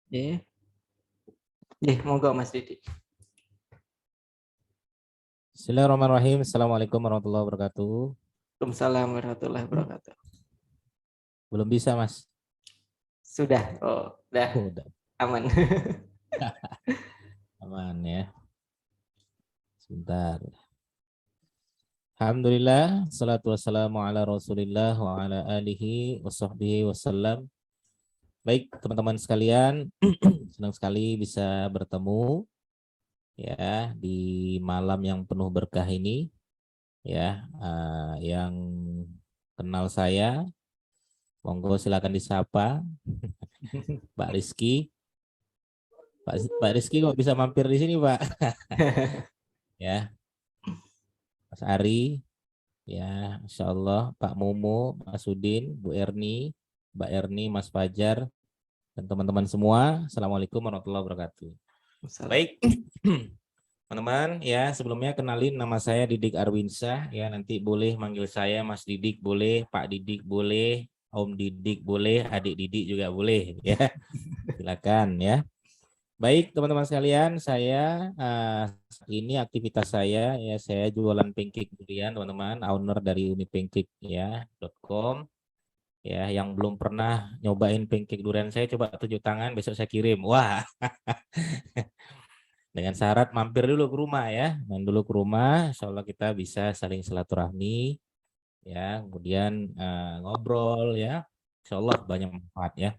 Nggih. Nggih, monggo Mas Didi. Bismillahirrahmanirrahim. Assalamualaikum warahmatullahi wabarakatuh. Waalaikumsalam warahmatullahi wabarakatuh. Belum bisa, Mas. Sudah. Oh, udah Udah aman. aman ya. Sebentar. Alhamdulillah, salatu wassalamu ala Rasulillah wa ala alihi wa sahbihi wasallam. Baik, teman-teman sekalian, senang sekali bisa bertemu ya di malam yang penuh berkah ini ya. Yang kenal saya, monggo silakan disapa Pak Rizky. Pak Rizky kok bisa mampir di sini, Pak? Ya, Mas Ari, ya, Insya Allah, Pak Mumu, Mas Udin, Bu Erni, Mbak Erni, Mas Fajar, dan teman-teman semua. Assalamualaikum warahmatullahi wabarakatuh. Baik, teman-teman, ya sebelumnya kenalin nama saya Didik Arwinsyah. Ya, nanti boleh manggil saya Mas Didik, boleh, Pak Didik, boleh, Om Didik, boleh, Adik Didik juga boleh. Ya, silakan ya. Baik teman-teman sekalian, saya ini aktivitas saya ya, saya jualan pancake durian teman-teman, owner dari unipancake ya .com ya. Yang belum pernah nyobain pancake durian saya, coba tunjuk tangan, besok saya kirim. Wah, dengan syarat mampir dulu ke rumah ya, main dulu ke rumah, insya Allah kita bisa saling silaturahmi ya, kemudian ngobrol ya, insya Allah banyak manfaat ya.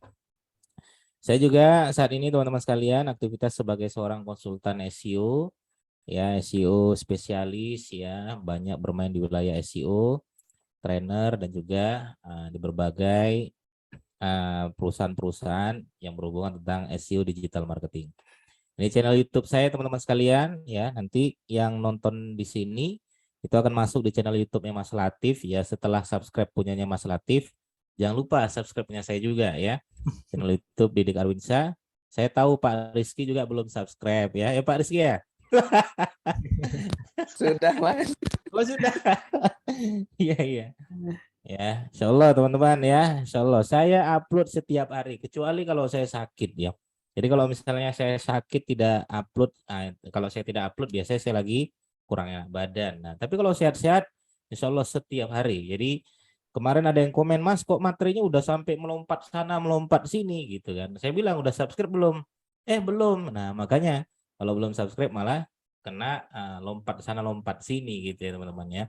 Saya juga saat ini teman-teman sekalian aktivitas sebagai seorang konsultan SEO ya, SEO spesialis ya, banyak bermain di wilayah SEO, trainer dan juga di berbagai perusahaan-perusahaan yang berhubungan tentang SEO digital marketing. Ini channel YouTube saya teman-teman sekalian ya, nanti yang nonton di sini itu akan masuk di channel YouTube-nya Mas Latif ya, setelah subscribe punyanya Mas Latif. Jangan lupa subscribe-nya saya juga ya. Channel YouTube Didik Arwinsyah. Saya tahu Pak Rizky juga belum subscribe ya. Ya Pak Rizky ya? Sudah, Mas. Oh sudah. Iya iya. Ya, insya Allah teman-teman ya. Insya Allah saya upload setiap hari. Kecuali kalau saya sakit ya. Jadi kalau misalnya saya sakit tidak upload. Kalau saya tidak upload biasanya saya lagi kurang enak badan. Nah, tapi kalau sehat-sehat, insya Allah setiap hari. Jadi kemarin ada yang komen, Mas kok materinya udah sampai melompat sana melompat sini gitu kan. Saya bilang udah subscribe belum? Belum. Nah makanya kalau belum subscribe malah kena lompat sana lompat sini gitu ya teman-teman ya.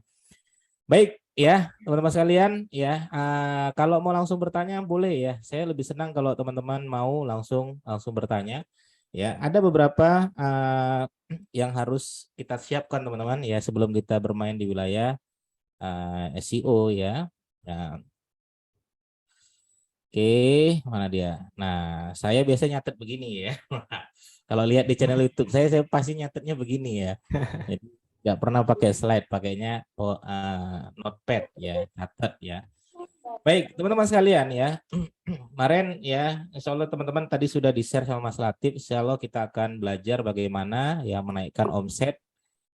Baik ya teman-teman sekalian ya, kalau mau langsung bertanya boleh ya. Saya lebih senang kalau teman-teman mau langsung bertanya. Ya ada beberapa yang harus kita siapkan teman-teman ya sebelum kita bermain di wilayah SEO ya. Nah, oke, mana dia? Nah, saya biasanya nyatet begini ya. Kalau lihat di channel YouTube saya pasti nyatetnya begini ya. Jadi nggak pernah pakai slide, pakainya notepad ya, catat ya. Baik, teman-teman sekalian ya. Kemarin ya, insya Allah teman-teman tadi sudah di-share sama Mas Latif. Insya Allah kita akan belajar bagaimana ya menaikkan omset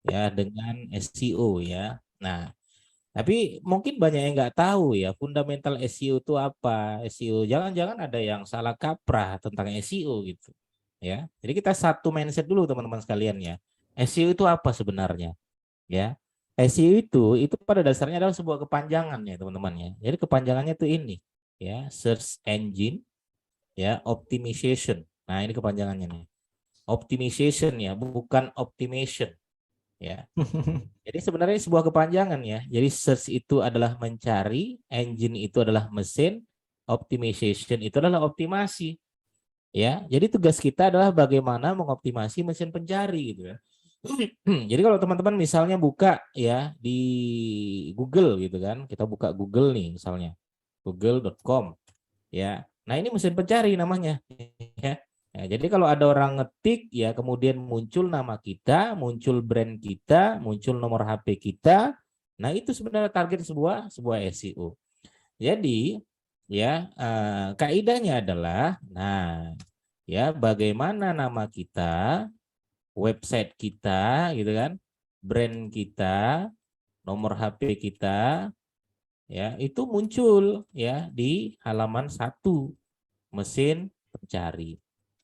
ya dengan SEO ya. Nah, tapi mungkin banyak yang nggak tahu ya fundamental SEO itu apa. SEO jangan-jangan ada yang salah kaprah tentang SEO gitu ya. Jadi kita satu mindset dulu teman-teman sekalian ya. SEO itu apa sebenarnya ya? SEO itu pada dasarnya adalah sebuah kepanjangan ya teman-teman ya. Jadi kepanjangannya itu ini ya, search engine ya optimization. Nah, ini kepanjangannya nih. Optimization ya, bukan optimation ya. Jadi sebenarnya sebuah kepanjangan ya. Jadi search itu adalah mencari, engine itu adalah mesin, optimization itu adalah optimasi. Ya, jadi tugas kita adalah bagaimana mengoptimasi mesin pencari gitu ya. Jadi kalau teman-teman misalnya buka ya di Google gitu kan, kita buka Google nih misalnya, google.com ya. Nah, ini mesin pencari namanya ya. Ya, jadi kalau ada orang ngetik ya kemudian muncul nama kita, muncul brand kita, muncul nomor HP kita. Nah, itu sebenarnya target sebuah SEO. Jadi ya kaidahnya adalah nah ya bagaimana nama kita, website kita gitu kan, brand kita, nomor HP kita ya itu muncul ya di halaman 1 mesin pencari.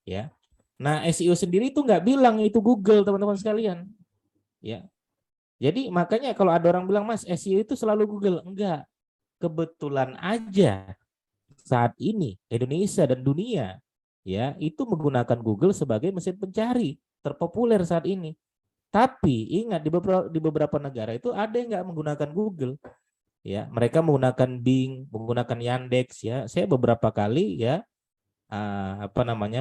ya. Nah, SEO sendiri itu nggak bilang itu Google, teman-teman sekalian. Ya. Jadi makanya kalau ada orang bilang, Mas, SEO itu selalu Google. Enggak. Kebetulan aja saat ini Indonesia dan dunia ya itu menggunakan Google sebagai mesin pencari terpopuler saat ini. Tapi ingat di beberapa negara itu ada yang nggak menggunakan Google. Ya, mereka menggunakan Bing, menggunakan Yandex ya. Saya beberapa kali ya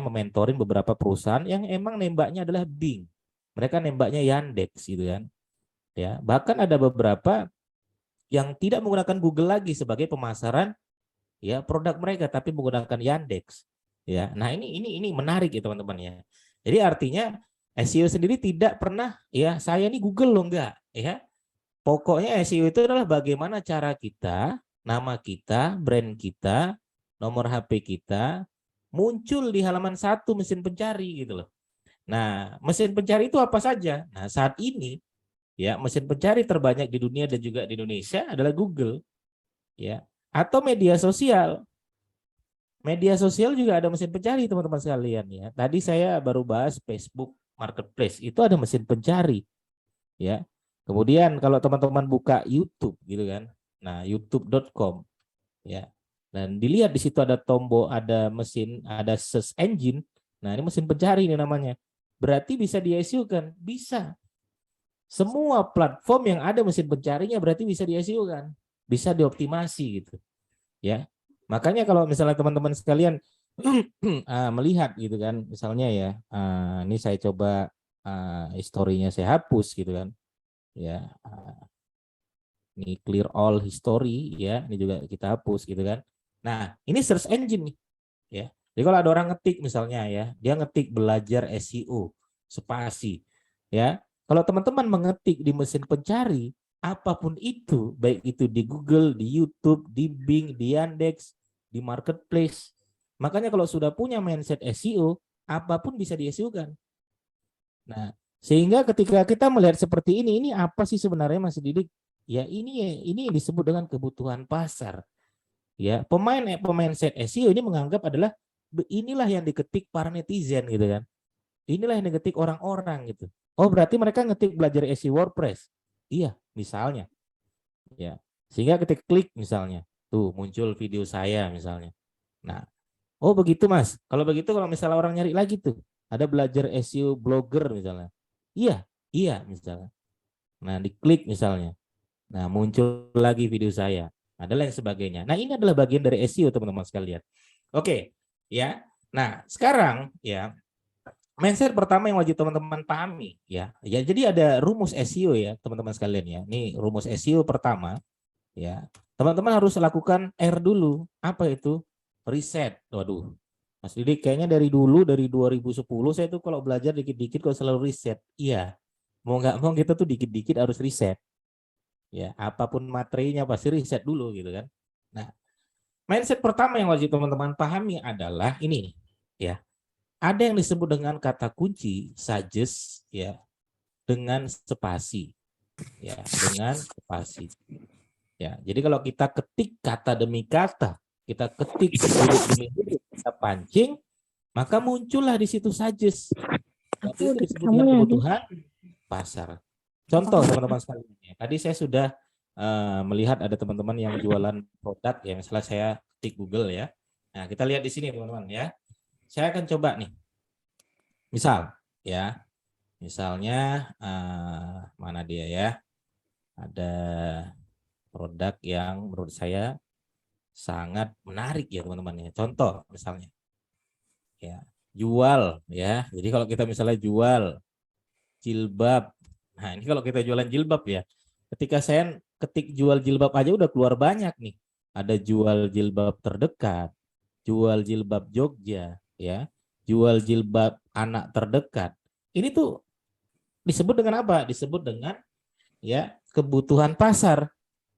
mementorin beberapa perusahaan yang emang nembaknya adalah Bing. Mereka nembaknya Yandex gitu kan. Ya, bahkan ada beberapa yang tidak menggunakan Google lagi sebagai pemasaran ya produk mereka tapi menggunakan Yandex. Ya. Nah, ini menarik ya teman-teman ya. Jadi artinya SEO sendiri tidak pernah ya saya ini Google loh enggak ya. Pokoknya SEO itu adalah bagaimana cara kita, nama kita, brand kita, nomor HP kita muncul di halaman satu mesin pencari gitu loh. Nah, mesin pencari itu apa saja? Nah, saat ini ya mesin pencari terbanyak di dunia dan juga di Indonesia adalah Google ya atau media sosial. Media sosial juga ada mesin pencari teman-teman sekalian ya. Tadi saya baru bahas Facebook Marketplace, itu ada mesin pencari ya. Kemudian kalau teman-teman buka YouTube gitu kan. Nah, youtube.com ya. Dan dilihat di situ ada tombol, ada mesin, ada search engine. Nah, ini mesin pencari ini namanya. Berarti bisa di-SEO kan? Bisa. Semua platform yang ada mesin pencarinya berarti bisa di-SEO kan? Bisa dioptimasi gitu. Ya. Makanya kalau misalnya teman-teman sekalian melihat gitu kan, misalnya ya, ini saya coba historinya saya hapus gitu kan, ya, ini clear all history ya, ini juga kita hapus gitu kan. Nah, ini search engine nih, ya. Jadi kalau ada orang ngetik misalnya ya, dia ngetik belajar SEO, spasi, ya. Kalau teman-teman mengetik di mesin pencari, apapun itu, baik itu di Google, di YouTube, di Bing, di Yandex, di Marketplace. Makanya kalau sudah punya mindset SEO, apapun bisa di-SEO-kan. Nah, sehingga ketika kita melihat seperti ini apa sih sebenarnya Mas Didik? Ya ini disebut dengan kebutuhan pasar. Ya, pemain set SEO ini menganggap adalah inilah yang diketik para netizen gitu kan. Inilah yang diketik orang-orang gitu. Oh, berarti mereka ngetik belajar SEO WordPress. Iya, misalnya. Ya. Sehingga ketika klik misalnya, tuh muncul video saya misalnya. Nah, oh begitu Mas. Kalau begitu kalau misalnya orang nyari lagi tuh, ada belajar SEO blogger misalnya. Iya, iya misalnya. Nah, diklik misalnya. Nah, muncul lagi video saya. Adalah yang sebagainya. Nah, ini adalah bagian dari SEO teman-teman sekalian. Oke, ya. Nah, sekarang ya mindset pertama yang wajib teman-teman pahami ya. Ya, jadi ada rumus SEO ya, teman-teman sekalian ya. Ini rumus SEO pertama ya. Teman-teman harus lakukan R dulu. Apa itu? Riset. Waduh. Mas Didik kayaknya dari dulu dari 2010 saya tuh kalau belajar dikit-dikit kok selalu riset. Iya. Mau nggak mau kita tuh dikit-dikit harus riset. Ya, apapun materinya pasti riset dulu gitu kan. Nah, mindset pertama yang wajib teman-teman pahami adalah ini ya. Ada yang disebut dengan kata kunci suggest ya dengan spasi. Ya, dengan spasi. Ya, jadi kalau kita ketik kata demi kata, kita ketik huruf demi huruf, kita pancing, maka muncullah di situ suggest. Tapi itu disebut dengan kebutuhan pasar. Contoh teman-teman sekalian. Tadi saya sudah melihat ada teman-teman yang jualan produk ya, misalnya saya ketik Google ya. Nah, kita lihat di sini teman-teman ya. Saya akan coba nih. Misal ya. Misalnya mana dia ya? Ada produk yang menurut saya sangat menarik ya teman-teman ya. Contoh misalnya ya, jual ya. Jadi kalau kita misalnya jual jilbab. Nah, ini kalau kita jualan jilbab ya. Ketika saya ketik jual jilbab aja udah keluar banyak nih. Ada jual jilbab terdekat, jual jilbab Jogja, ya. Jual jilbab anak terdekat. Ini tuh disebut dengan apa? Disebut dengan ya kebutuhan pasar.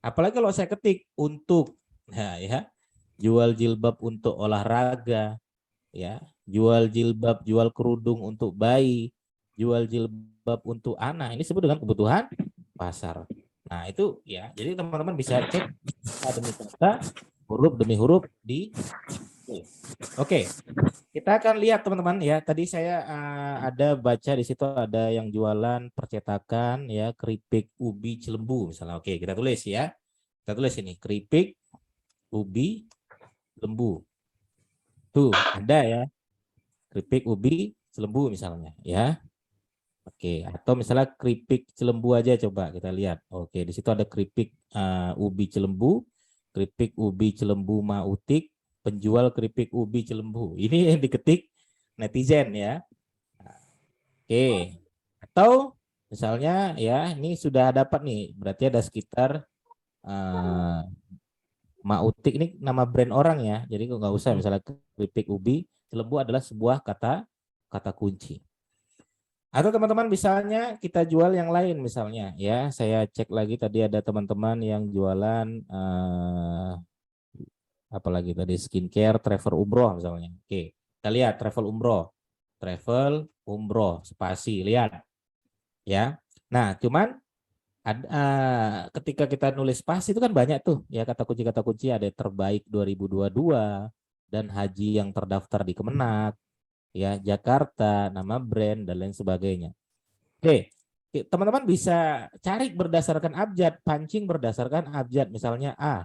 Apalagi kalau saya ketik untuk nah ya, jual jilbab untuk olahraga, ya. Jual jilbab, jual kerudung untuk bayi, jual jilbab untuk anak. Ini disebut dengan kebutuhan pasar. Nah, itu ya. Jadi teman-teman bisa cek kata demi kata, huruf demi huruf di Oke. Kita akan lihat teman-teman ya. Tadi saya ada baca di situ ada yang jualan percetakan ya keripik ubi Cilembu misalnya. Oke, kita tulis ya. Kita tulis ini keripik ubi lembu. Tuh, ada ya. Keripik ubi Cilembu misalnya ya. Oke, atau misalnya keripik Cilembu aja coba kita lihat. Oke, di situ ada keripik ubi Cilembu, keripik ubi Cilembu Mautik, penjual keripik ubi Cilembu. Ini yang diketik netizen ya. Oke. Atau misalnya ya, ini sudah dapat nih, berarti ada sekitar Mautik ini nama brand orang ya. Jadi nggak usah misalnya keripik ubi Cilembu adalah sebuah kata kunci. Atau teman-teman misalnya kita jual yang lain misalnya ya, saya cek lagi tadi ada teman-teman yang jualan apalagi tadi skincare, travel umroh misalnya. Oke, kita lihat travel umroh, spasi lihat ya. Nah, cuman ketika kita nulis spasi itu kan banyak tuh ya kata kunci ada terbaik 2022 dan haji yang terdaftar di Kemenak ya, Jakarta, nama brand dan lain sebagainya. Oke, teman-teman bisa cari berdasarkan abjad, pancing berdasarkan abjad misalnya A.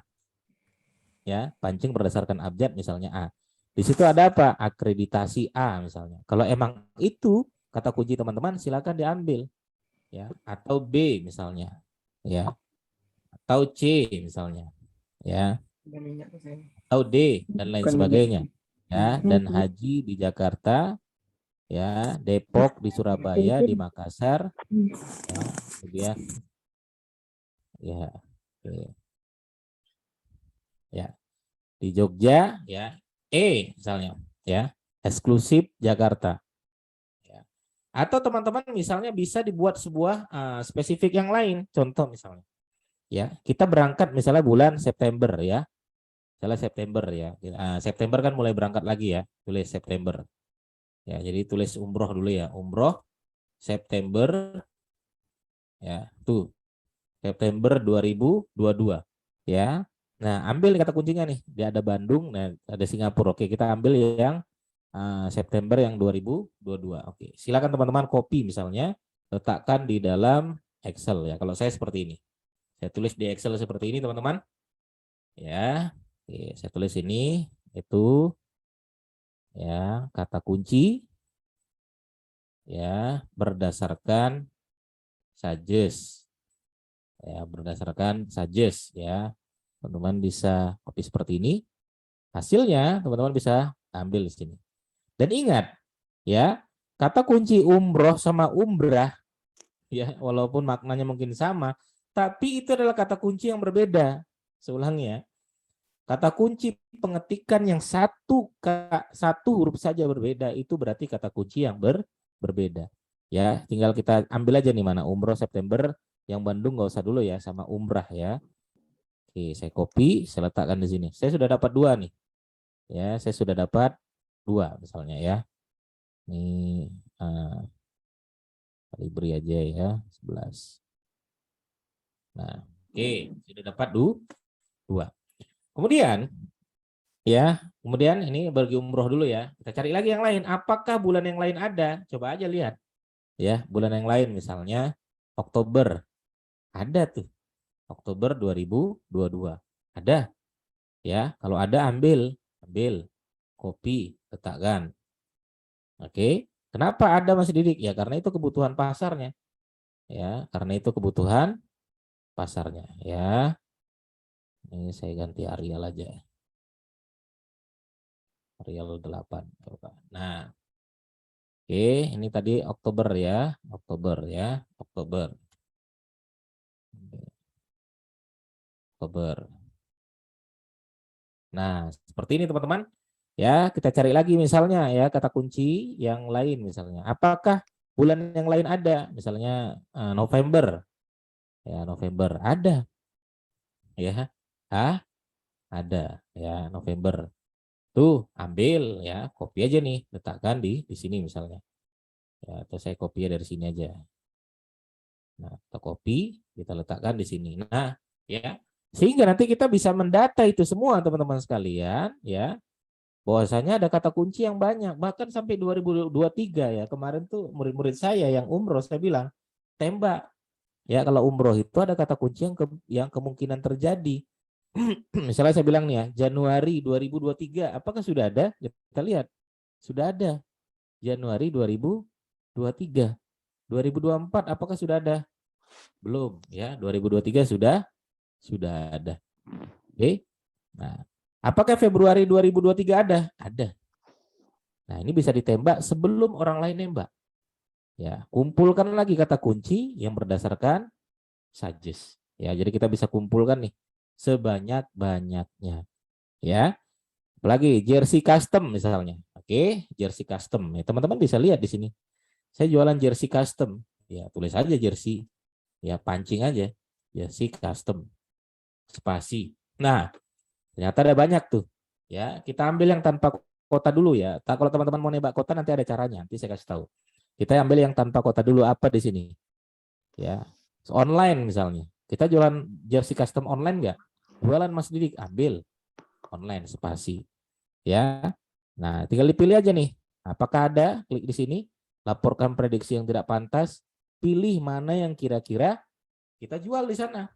Ya, pancing berdasarkan abjad misalnya A. Di situ ada apa? Akreditasi A misalnya. Kalau emang itu kata kunci teman-teman silakan diambil ya, atau B misalnya. Ya, atau C misalnya. Ya, atau D dan lain sebagainya. Ya, dan haji di Jakarta, ya, Depok, di Surabaya, di Makassar, ya, kemudian ya, oke. Ya, di Jogja, ya, E misalnya, ya, eksklusif Jakarta. Ya. Atau teman-teman misalnya bisa dibuat sebuah spesifik yang lain, contoh misalnya, ya, kita berangkat misalnya bulan September ya, misalnya September ya, September kan mulai berangkat lagi ya, tulis September. Ya, jadi tulis umroh dulu ya, umroh September ya, tuh September 2022 ya. Nah, ambil kata kuncinya nih, dia ada Bandung, nah ada Singapura. Oke, kita ambil yang September yang 2022. Oke, silakan teman-teman copy misalnya, letakkan di dalam Excel ya. Kalau saya seperti ini, saya tulis di Excel seperti ini teman-teman. Ya, oke, saya tulis ini itu ya kata kunci ya berdasarkan suggest ya berdasarkan suggest ya. Teman-teman bisa copy seperti ini. Hasilnya teman-teman bisa ambil di sini. Dan ingat ya, kata kunci umroh sama umrah ya walaupun maknanya mungkin sama, tapi itu adalah kata kunci yang berbeda. Seulangi ya. Kata kunci pengetikan yang satu huruf saja berbeda itu berarti kata kunci yang berbeda. Ya, tinggal kita ambil aja nih mana umroh September, yang Bandung nggak usah dulu ya sama umrah ya. Oke, saya copy, saya letakkan di sini. Saya sudah dapat 2 nih. Ya, saya sudah dapat 2 misalnya ya. Ini beri aja ya 11. Nah, oke, sudah dapat 2. Kemudian ya, kemudian ini bagi umroh dulu ya. Kita cari lagi yang lain. Apakah bulan yang lain ada? Coba aja lihat. Ya, bulan yang lain misalnya Oktober. Ada tuh. Oktober 2022. Ada. Ya, kalau ada ambil, copy, letakkan. Oke. Kenapa ada Mas Didik? Ya, karena itu kebutuhan pasarnya. Ya, karena itu kebutuhan pasarnya ya. Ini saya ganti Arial aja. Arial 8 coba. Nah, oke, ini tadi Oktober ya, Oktober. Nah, seperti ini teman-teman. Ya, kita cari lagi misalnya ya kata kunci yang lain misalnya. Apakah bulan yang lain ada? Misalnya November. Ya, November ada. Ya. Ada ya November. Tuh, ambil ya, copy aja nih, letakkan di sini misalnya. Ya, atau saya copy dari sini aja. Nah, kita copy, kita letakkan di sini. Nah, ya, sehingga nanti kita bisa mendata itu semua teman-teman sekalian, ya. bahwasanya ada kata kunci yang banyak, bahkan sampai 2023 ya. Kemarin tuh murid-murid saya yang umroh, saya bilang, tembak. Ya, kalau umroh itu ada kata kunci yang kemungkinan terjadi. Misalnya saya bilang nih ya, Januari 2023, apakah sudah ada? Kita lihat. Sudah ada. Januari 2023. 2024, apakah sudah ada? Belum, ya. 2023 sudah ada. Oke. Nah, apakah Februari 2023 ada? Ada. Nah, ini bisa ditembak sebelum orang lain nembak. Ya, kumpulkan lagi kata kunci yang berdasarkan suggest. Ya, jadi kita bisa kumpulkan nih sebanyak-banyaknya. Ya, apalagi jersey custom misalnya. Oke, jersey custom. Ya, teman-teman bisa lihat di sini. Saya jualan jersey custom. Ya, tulis aja jersey. Ya, pancing aja. Jersey custom. Spasi. Nah, ternyata ada banyak tuh. Ya, kita ambil yang tanpa kota dulu ya. Kalau teman-teman mau nembak kota nanti ada caranya. Nanti saya kasih tahu. Kita ambil yang tanpa kota dulu, apa di sini? Ya, online misalnya. Kita jualan jersey custom online nggak? Jualan Mas Didik, ambil online spasi. Ya. Nah, tinggal dipilih aja nih. Apakah ada? Klik di sini. Laporkan prediksi yang tidak pantas. Pilih mana yang kira-kira kita jual di sana.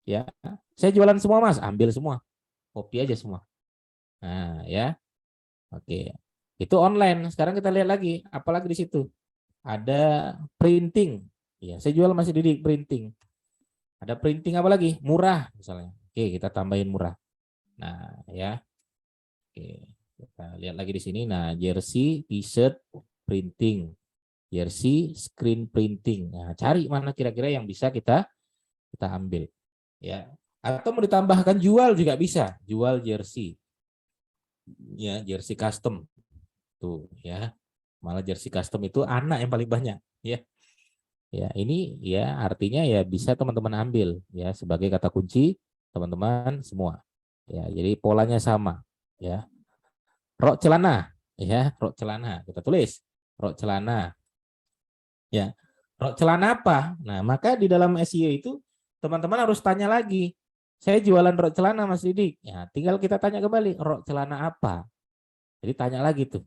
Ya. Saya jualan semua Mas, ambil semua. Copy aja semua. Nah, ya. Oke. Itu online. Sekarang kita lihat lagi, apalagi di situ. Ada printing. Ya, saya jual masih di printing. Ada printing apa lagi? Murah misalnya. Oke, kita tambahin murah. Nah, ya. Oke. Kita lihat lagi di sini. Nah, jersey, t-shirt, printing. Jersey, screen printing. Nah, cari mana kira-kira yang bisa kita ambil. Ya. Atau mau ditambahkan jual juga bisa. Jual jersey. Ya, jersey custom. Tuh, ya. Malah jersey custom itu anak yang paling banyak, ya. Ya, ini ya artinya ya bisa teman-teman ambil ya sebagai kata kunci teman-teman semua. Ya, jadi polanya sama, ya. Rok celana, ya, rok celana. Kita tulis rok celana. Ya. Rok celana apa? Nah, maka di dalam SEO itu teman-teman harus tanya lagi. Saya jualan rok celana Mas Didik. Ya, tinggal kita tanya kembali, rok celana apa? Jadi tanya lagi tuh.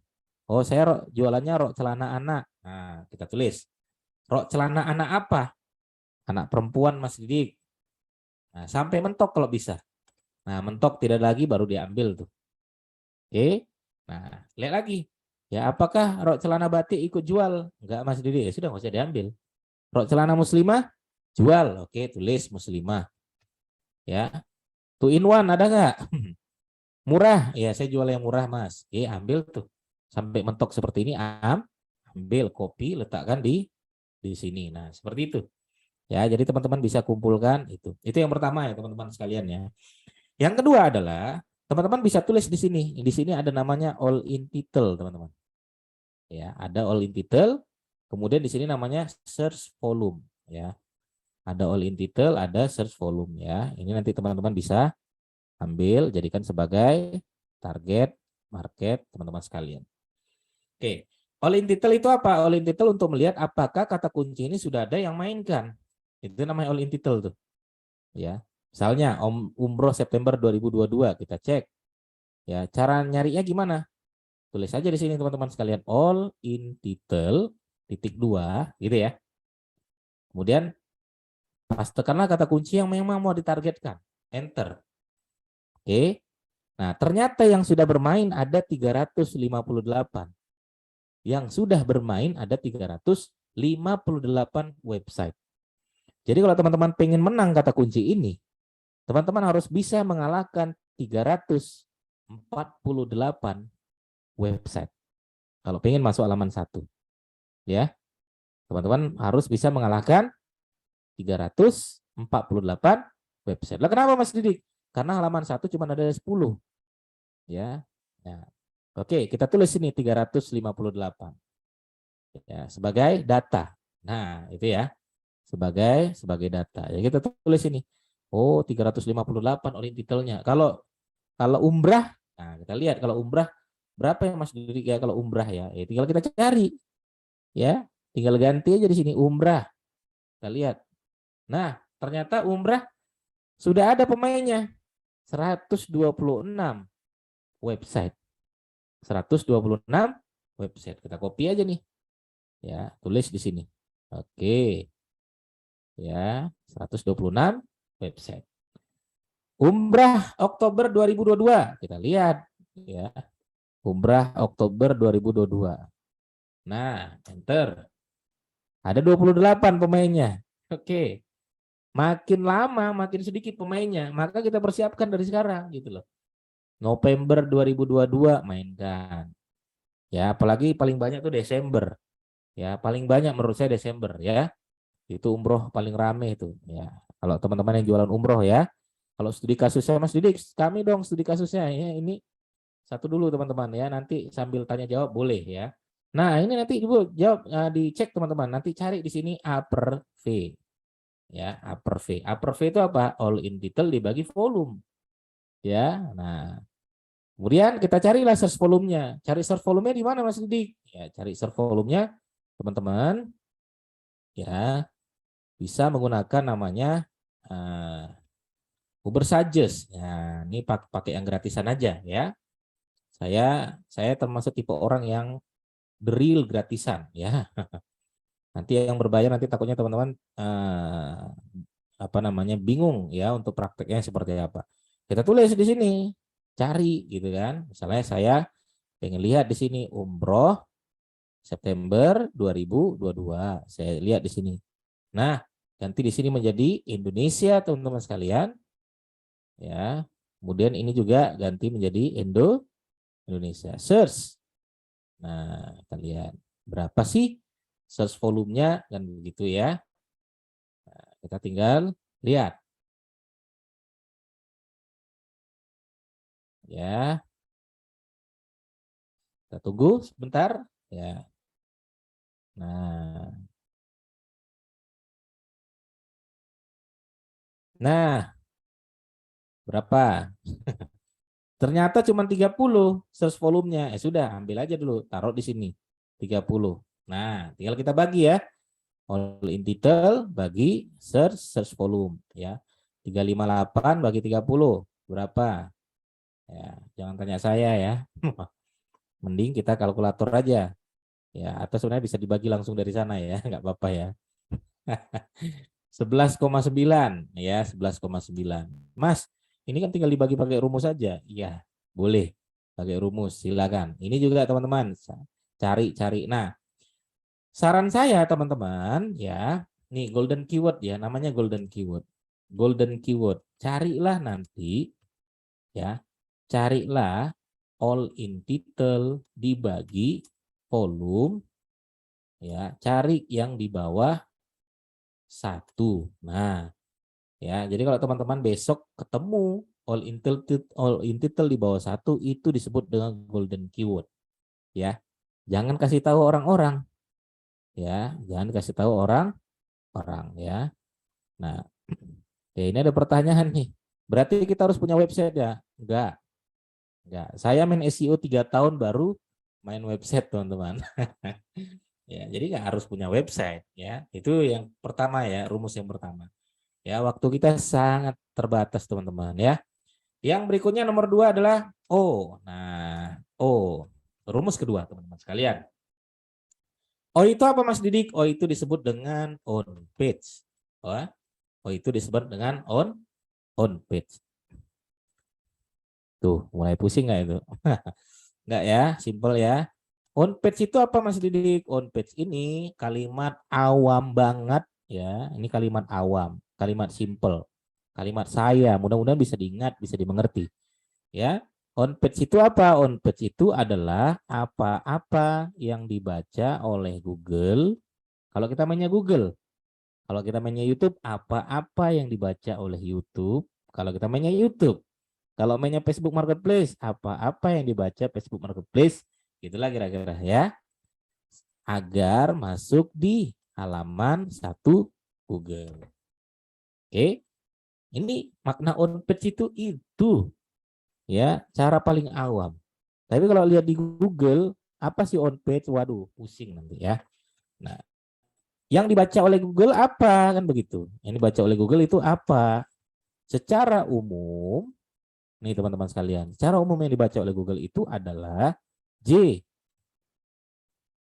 Oh, saya jualannya rok celana anak. Nah, kita tulis. Rok celana anak apa? Anak perempuan Mas Didik. Nah, sampai mentok kalau bisa. Nah, mentok tidak lagi baru diambil tuh. Oke. Nah, lihat lagi. Ya, apakah rok celana batik ikut jual? Enggak Mas Didik. Ya sudah, nggak usah diambil. Rok celana muslimah jual. Oke, tulis muslimah. Ya. Two in one ada nggak? Murah. Ya, saya jual yang murah Mas. Oke, ambil tuh. Sampai mentok seperti ini, ambil copy, letakkan di sini. Nah, seperti itu. Ya, jadi teman-teman bisa kumpulkan itu. Itu yang pertama ya, teman-teman sekalian ya. Yang kedua adalah teman-teman bisa tulis di sini. Di sini ada namanya all in title, teman-teman. Ya, ada all in title. Kemudian di sini namanya search volume, ya. Ada all in title, ada search volume, ya. Ini nanti teman-teman bisa ambil jadikan sebagai target market teman-teman sekalian. Oke. All in title itu apa? All in title untuk melihat apakah kata kunci ini sudah ada yang mainkan. Itu namanya all in title tuh. Ya. Misalnya umroh September 2022 kita cek. Ya, cara nyarinya gimana? Tulis aja di sini teman-teman sekalian all in title titik 2 gitu ya. Kemudian pastekanlah kata kunci yang memang mau ditargetkan. Enter. Oke. Nah, ternyata yang sudah bermain ada 358. Yang sudah bermain ada 358 website. Jadi kalau teman-teman pengen menang kata kunci ini, teman-teman harus bisa mengalahkan 348 website. Kalau pengen masuk halaman 1. Ya. Teman-teman harus bisa mengalahkan 348 website. Lah kenapa Mas Didik? Karena halaman 1 cuma ada 10. Ya. Nah, oke, kita tulis ini 358. Ya, sebagai data. Nah, itu ya. Sebagai data. Ya kita tulis ini. Oh, 358 oleh titelnya. Kalau umrah, nah kita lihat kalau umrah berapa yang Mas Didik ya kalau umrah ya. Tinggal kita cari. Ya, tinggal ganti aja di sini umrah. Kita lihat. Nah, ternyata umrah sudah ada pemainnya. 126 website. 126 website. Kita copy aja nih. Ya, tulis di sini. Oke. Ya, 126 website. Umrah Oktober 2022. Kita lihat ya. Umrah Oktober 2022. Nah, enter. Ada 28 pemainnya. Oke. Makin lama, makin sedikit pemainnya. Maka kita persiapkan dari sekarang gitu loh. November 2022 mainkan. Ya, apalagi paling banyak tuh Desember. Ya, paling banyak menurut saya Desember ya. Itu umroh paling rame itu ya. Kalau teman-teman yang jualan umroh ya. Kalau studi kasusnya Mas Didik, kami dong studi kasusnya ya. Ini satu dulu teman-teman ya. Nanti sambil tanya jawab boleh ya. Nah, ini nanti Ibu jawab dicek teman-teman. Nanti cari di sini upper V. Ya, upper V. Upper V itu apa? All in detail dibagi volume. Ya. Nah, kemudian kita carilah search volumenya. Cari search volumenya di mana Mas Didik? Ya, cari search volumenya teman-teman. Ya, bisa menggunakan namanya Uber Suggest. Ya, ini pakai yang gratisan aja ya. Saya termasuk tipe orang yang the real gratisan ya. Nanti yang berbayar nanti takutnya teman-teman apa namanya bingung ya untuk prakteknya seperti apa. Kita tulis di sini, cari gitu kan. Misalnya saya pengen lihat di sini umroh September 2022. Saya lihat di sini. Nah, ganti di sini menjadi Indonesia teman-teman sekalian. Ya. Kemudian ini juga ganti menjadi Indonesia. Search. Nah, kita lihat berapa sih search volumenya kan begitu ya. Nah, kita tinggal lihat. Ya. Kita tunggu sebentar ya. Nah. Nah, berapa? Ternyata cuma 30 search volumenya. Sudah, ambil aja dulu, taruh di sini. 30. Nah, tinggal kita bagi ya. All in detail bagi search volume ya. 358 bagi 30 berapa? Ya, jangan tanya saya ya. Mending kita kalkulator aja. Ya, atau sebenarnya bisa dibagi langsung dari sana ya, nggak apa-apa ya. 11,9 ya, 11,9. Mas, ini kan tinggal dibagi pakai rumus saja. Iya, boleh pakai rumus, silakan. Ini juga teman-teman cari-cari. Nah, saran saya teman-teman ya, nih golden keyword ya, namanya golden keyword. Golden keyword. Carilah nanti ya, carilah all in detail dibagi volume ya, cari yang di bawah 1. Nah, ya, jadi kalau teman-teman besok ketemu all in detail di bawah 1 itu disebut dengan golden keyword. Ya. Jangan kasih tahu orang-orang. Ya, jangan kasih tahu orang ya. Nah, ya ini ada pertanyaan nih. Berarti kita harus punya website ya? Enggak. Saya main SEO 3 tahun baru main website, teman-teman. Ya, jadi nggak harus punya website ya. Itu yang pertama ya, rumus yang pertama. Ya, waktu kita sangat terbatas, teman-teman ya. Yang berikutnya nomor 2 adalah O. Nah, O. Rumus kedua, teman-teman sekalian. O itu apa Mas Didik? O itu disebut dengan on page. O itu disebut dengan on page. Tuh, mulai pusing nggak itu? Nggak ya, simple ya. On page itu apa Mas Didik? On page ini kalimat awam banget ya. Ini kalimat awam, kalimat simple, kalimat saya. Mudah-mudahan bisa diingat, bisa dimengerti. Ya, on page itu apa? On page itu adalah apa-apa yang dibaca oleh Google. Kalau kita mainnya Google, kalau kita mainnya YouTube, apa-apa yang dibaca oleh YouTube. Kalau kita mainnya YouTube, kalau mainnya Facebook Marketplace, apa-apa yang dibaca Facebook Marketplace, gitulah kira-kira ya. Agar masuk di halaman 1 Google. Oke, ini makna on page itu ya, cara paling awam. Tapi kalau lihat di Google, apa sih on page? Waduh, pusing nanti ya. Nah, yang dibaca oleh Google apa? Kan begitu. Yang dibaca oleh Google itu apa? Secara umum, nih teman-teman sekalian, secara umum yang dibaca oleh Google itu adalah J,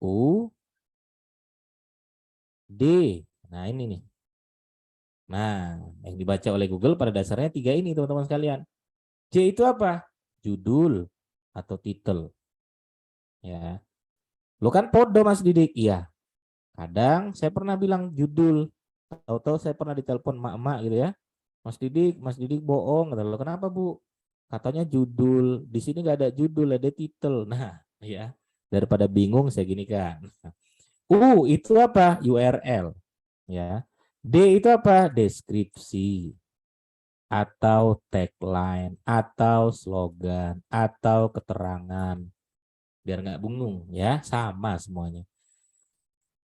U, D. Nah ini nih. Nah, yang dibaca oleh Google pada dasarnya 3 ini teman-teman sekalian. J itu apa? Judul atau titel. Ya. Lo kan podo Mas Didik? Iya. Kadang saya pernah bilang judul. Tahu-tahu saya pernah ditelepon mak-mak gitu ya. Mas Didik bohong. Kata lo, kenapa Bu? Katanya judul. Di sini nggak ada judul, ada titel. Nah, ya. Daripada bingung saya gini kan. Itu apa? URL. Ya. D itu apa? Deskripsi atau tagline atau slogan atau keterangan. Biar nggak bingung ya, sama semuanya.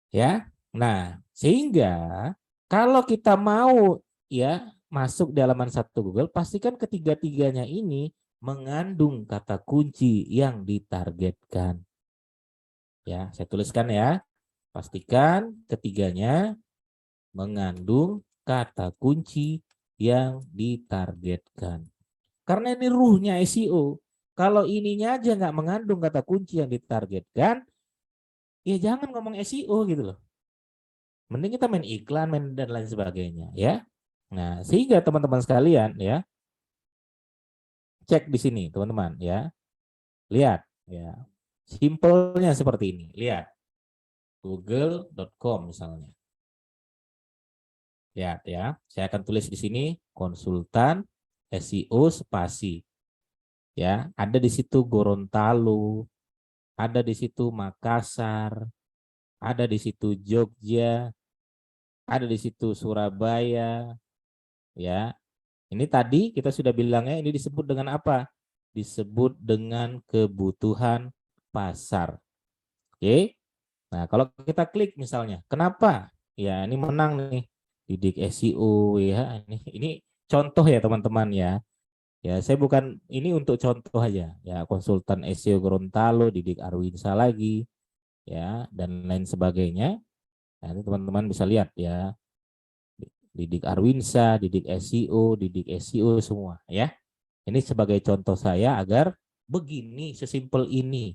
Ya. Nah, sehingga kalau kita mau ya masuk di halaman 1 Google, pastikan ketiga-tiganya ini mengandung kata kunci yang ditargetkan. Ya, saya tuliskan ya. Pastikan ketiganya mengandung kata kunci yang ditargetkan. Karena ini ruhnya SEO. Kalau ininya aja nggak mengandung kata kunci yang ditargetkan, ya jangan ngomong SEO gitu loh. Mending kita main iklan, main dan lain sebagainya ya. Nah, sehingga teman-teman sekalian ya, cek di sini teman-teman ya. Lihat ya. Simpelnya seperti ini. Lihat. google.com misalnya. Lihat ya. Saya akan tulis di sini konsultan SEO spasi. Ya, ada di situ Gorontalo, ada di situ Makassar, ada di situ Jogja, ada di situ Surabaya, ya. Ini tadi kita sudah bilangnya ini disebut dengan apa? Disebut dengan kebutuhan pasar. Oke. Nah, kalau kita klik misalnya, kenapa? Ya, ini menang nih. Didik SEO ya. Ini contoh ya teman-teman ya. Ya, saya bukan ini untuk contoh aja. Ya, konsultan SEO Gorontalo, Didik Arwinsa lagi, ya, dan lain sebagainya. Nah, ini teman-teman bisa lihat ya. Didik Arwinsa, Didik SEO semua ya. Ini sebagai contoh saya agar begini sesimpel ini.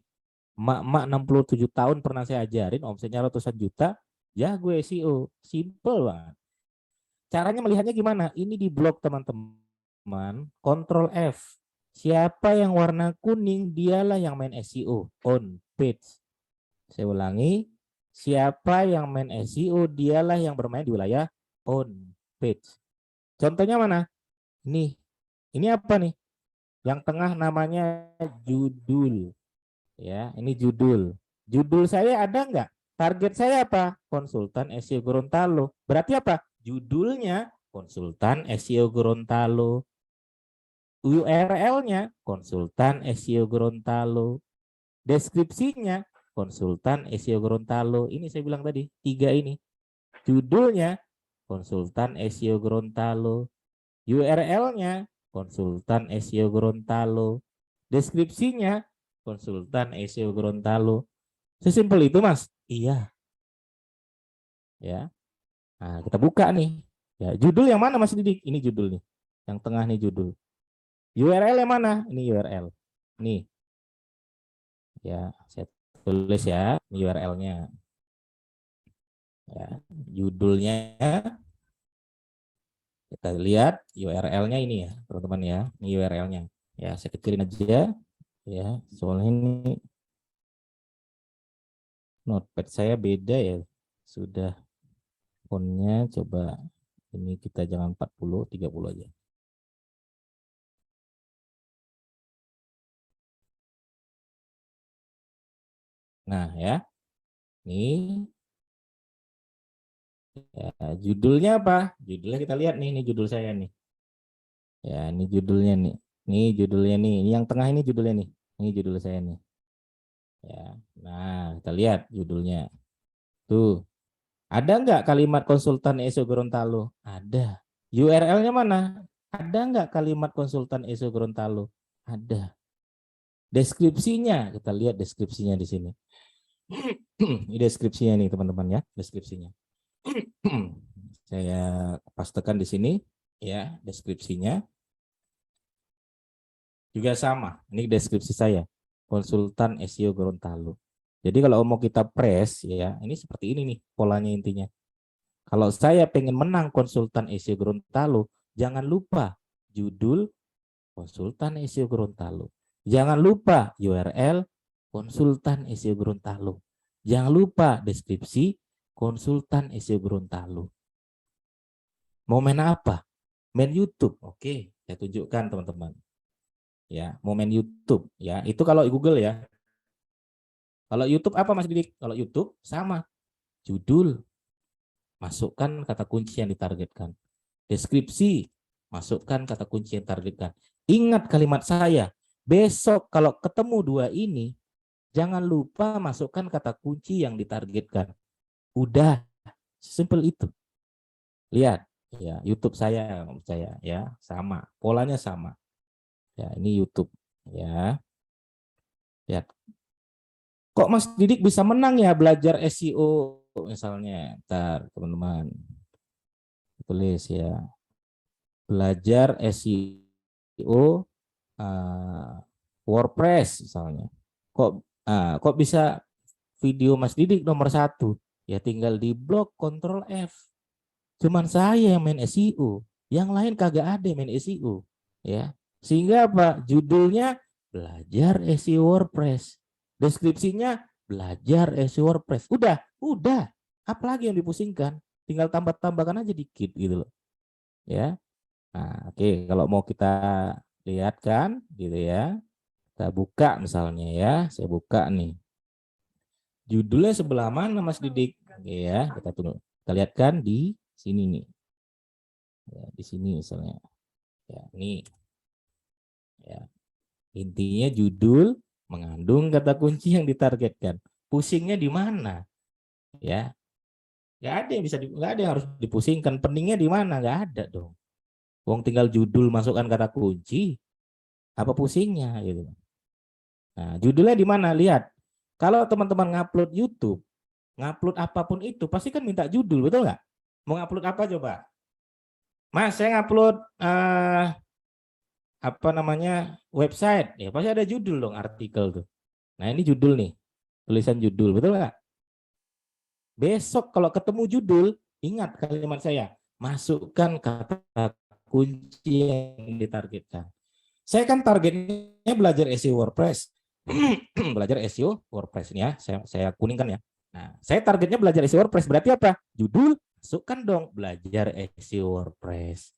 Mak-mak 67 tahun pernah saya ajarin omsetnya ratusan juta, ya gue SEO. Simple banget. Caranya melihatnya gimana? Ini di blog teman-teman, Ctrl F. Siapa yang warna kuning, dialah yang main SEO on page. Saya ulangi, siapa yang main SEO, dialah yang bermain di wilayah on page. Contohnya mana? Ini apa nih? Yang tengah namanya judul. Ya, ini judul. Judul saya ada nggak? Target saya apa? Konsultan SEO Gorontalo. Berarti apa? Judulnya konsultan SEO Gorontalo. URL-nya konsultan SEO Gorontalo. Deskripsinya konsultan SEO Gorontalo. Ini saya bilang tadi, 3 ini. Judulnya konsultan SEO Gorontalo. URL-nya konsultan SEO Gorontalo. Deskripsinya konsultan SEO Gorontalo. Sesimpel itu, Mas. Iya. Ya. Nah, kita buka nih. Ya, judul yang mana Mas Didik? Ini judul nih. Yang tengah nih judul. URL yang mana? Ini URL. Nih. Ya, saya tulis ya URL-nya. Ya, judulnya kita lihat URL-nya ini ya, teman-teman ya. Ini URL-nya. Ya, saya kecilin aja ya. Soalnya ini notepad saya beda ya. Sudah fontnya coba ini kita jangan 40, 30 aja. Nah, ya. Ini ya, judulnya apa? Judulnya kita lihat nih, ini judul saya nih. Ya, ini judulnya nih. Ini judulnya nih. Ini yang tengah ini judulnya nih. Ini judul saya nih. Ya. Nah, kita lihat judulnya. Tuh. Ada nggak kalimat konsultan SEO Gorontalo? Ada. URL-nya mana? Ada nggak kalimat konsultan SEO Gorontalo? Ada. Deskripsinya, kita lihat deskripsinya di sini. Ini deskripsinya nih teman-teman ya, deskripsinya. Saya pastekan di sini ya, deskripsinya juga sama. Ini deskripsi saya. konsultan SEO Gorontalo. Jadi kalau mau kita press ya, ini seperti ini nih polanya intinya. Kalau saya pengen menang konsultan SEO Gorontalo, jangan lupa judul konsultan SEO Gorontalo. Jangan lupa URL konsultan SEO Gorontalo. Jangan lupa deskripsi konsultan SEO Gorontalo. Mau main apa? Main YouTube. Oke, saya tunjukkan teman-teman. Ya, mau main YouTube ya. Itu kalau Google ya. Kalau YouTube apa Mas Didik? Kalau YouTube sama. Judul, masukkan kata kunci yang ditargetkan. Deskripsi, masukkan kata kunci yang ditargetkan. Ingat kalimat saya. Besok kalau ketemu dua ini, jangan lupa masukkan kata kunci yang ditargetkan. Udah, simpel itu. Lihat, ya YouTube saya ya, sama. Polanya sama. Ya, ini YouTube ya. Ya. Kok Mas Didik bisa menang ya belajar SEO misalnya? Ntar teman-teman tulis ya. Belajar SEO WordPress misalnya. Kok bisa video Mas Didik nomor 1? Ya tinggal di blok Ctrl F. Cuman saya yang main SEO, yang lain kagak ada yang main SEO, ya. Sehingga apa? Judulnya belajar SEO WordPress. Deskripsinya belajar SEO WordPress. Udah. Apalagi yang dipusingkan? Tinggal tambahkan aja dikit gitu loh. Ya. Nah, oke, kalau mau kita lihat kan gitu ya. Kita buka misalnya ya, saya buka nih. Judulnya sebelah mana Mas Didik? Oke ya, kita tunggu. Kita lihat kan di sini nih. Ya, di sini misalnya. Ya, ini. Ya. Intinya judul mengandung kata kunci yang ditargetkan. Pusingnya di mana? Ya. Nggak ada yang nggak ada yang harus dipusingkan. Pentingnya di mana? Nggak ada dong. Wong tinggal judul masukkan kata kunci. Apa pusingnya gitu. Nah, judulnya di mana? Lihat. Kalau teman-teman ngupload YouTube, ngupload apapun itu pasti kan minta judul, betul nggak? Mau ngupload apa coba? Mas, saya ngupload apa namanya website, ya pasti ada judul dong artikel tuh. Nah ini judul nih, tulisan judul, betul nggak? Besok kalau ketemu judul, ingat kalimat saya, masukkan kata kunci yang ditargetkan. Saya kan targetnya belajar SEO WordPress, belajar SEO WordPress ini ya, saya kuningkan ya. Nah, saya targetnya belajar SEO WordPress, berarti apa? Judul, masukkan dong belajar SEO WordPress.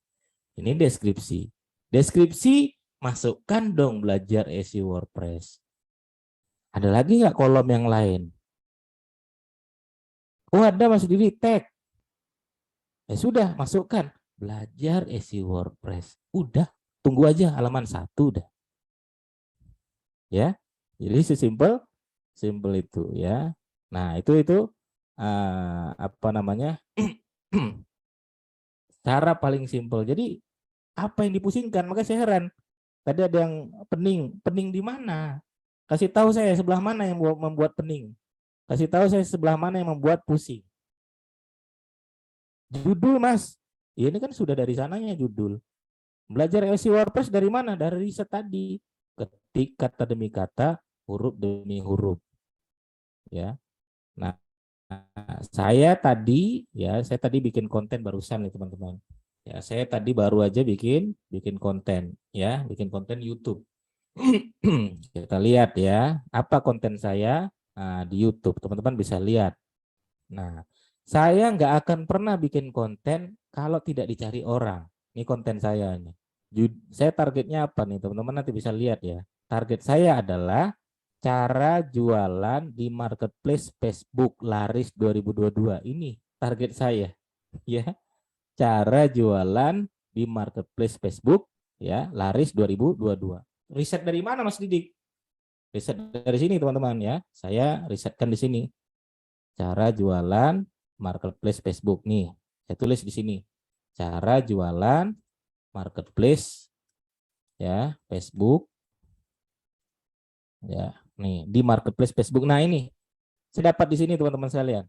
Ini deskripsi. Deskripsi, masukkan dong belajar SEO WordPress. Ada lagi nggak kolom yang lain? Oh ada Mas Didi, tag. Ya sudah, masukkan belajar SEO WordPress. Udah, tunggu aja halaman 1 udah. Ya, jadi sesimpel itu ya. Nah itu apa namanya cara paling simpel. Jadi apa yang dipusingkan? Maka saya heran. Tadi ada yang pening di mana? Kasih tahu saya sebelah mana yang membuat pening. Kasih tahu saya sebelah mana yang membuat pusing. Judul Mas. Ya, ini kan sudah dari sananya judul. Belajar SEO WordPress dari mana? Dari riset tadi. Ketik kata demi kata, huruf demi huruf. Ya. Nah, saya tadi bikin konten barusan nih teman-teman. Ya, saya tadi baru aja bikin konten ya, bikin konten YouTube. Kita lihat ya, apa konten saya di YouTube. Teman-teman bisa lihat. Nah, saya nggak akan pernah bikin konten kalau tidak dicari orang. Ini konten saya nih. Saya targetnya apa nih, teman-teman nanti bisa lihat ya. Target saya adalah cara jualan di marketplace Facebook laris 2022. Ini target saya, ya. Cara jualan di marketplace Facebook ya, laris 2022. Riset dari mana Mas Didik? Riset dari sini teman-teman ya. Saya risetkan di sini. Cara jualan marketplace Facebook nih. Saya tulis di sini. Cara jualan marketplace ya, Facebook. Ya, nih di marketplace Facebook. Nah, ini saya dapat di sini teman-teman sekalian.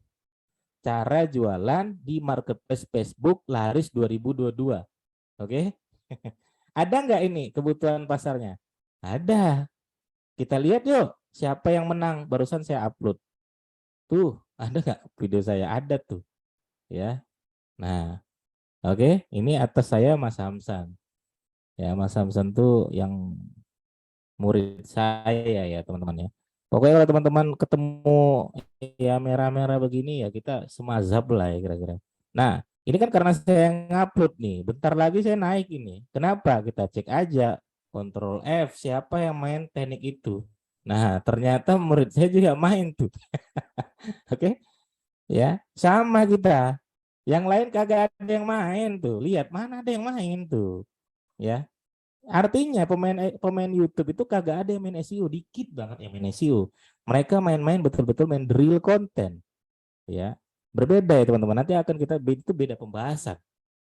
Cara jualan di marketplace Facebook laris 2022. Oke. Ada nggak ini kebutuhan pasarnya? Ada. Kita lihat yuk siapa yang menang. Barusan saya upload. Tuh, ada nggak video saya? Ada tuh. Ya. Nah, oke, ini atas saya Mas Hamsan. Ya, Mas Hamsan tuh yang murid saya ya teman-teman ya. Pokoknya kalau teman-teman ketemu ya merah-merah begini ya kita semazhab lah ya kira-kira. Nah, ini kan karena saya ngupload nih. Bentar lagi saya naik ini. Kenapa? Kita cek aja Ctrl F siapa yang main teknik itu. Nah, ternyata murid saya juga main tuh. Oke, ya. Sama kita. Yang lain kagak ada yang main tuh. Lihat mana ada yang main tuh. Ya. Artinya pemain YouTube itu kagak ada yang main SEO, dikit banget yang main SEO. Mereka main-main betul-betul main real content, ya. Berbeda ya teman-teman. Nanti akan kita itu beda pembahasan,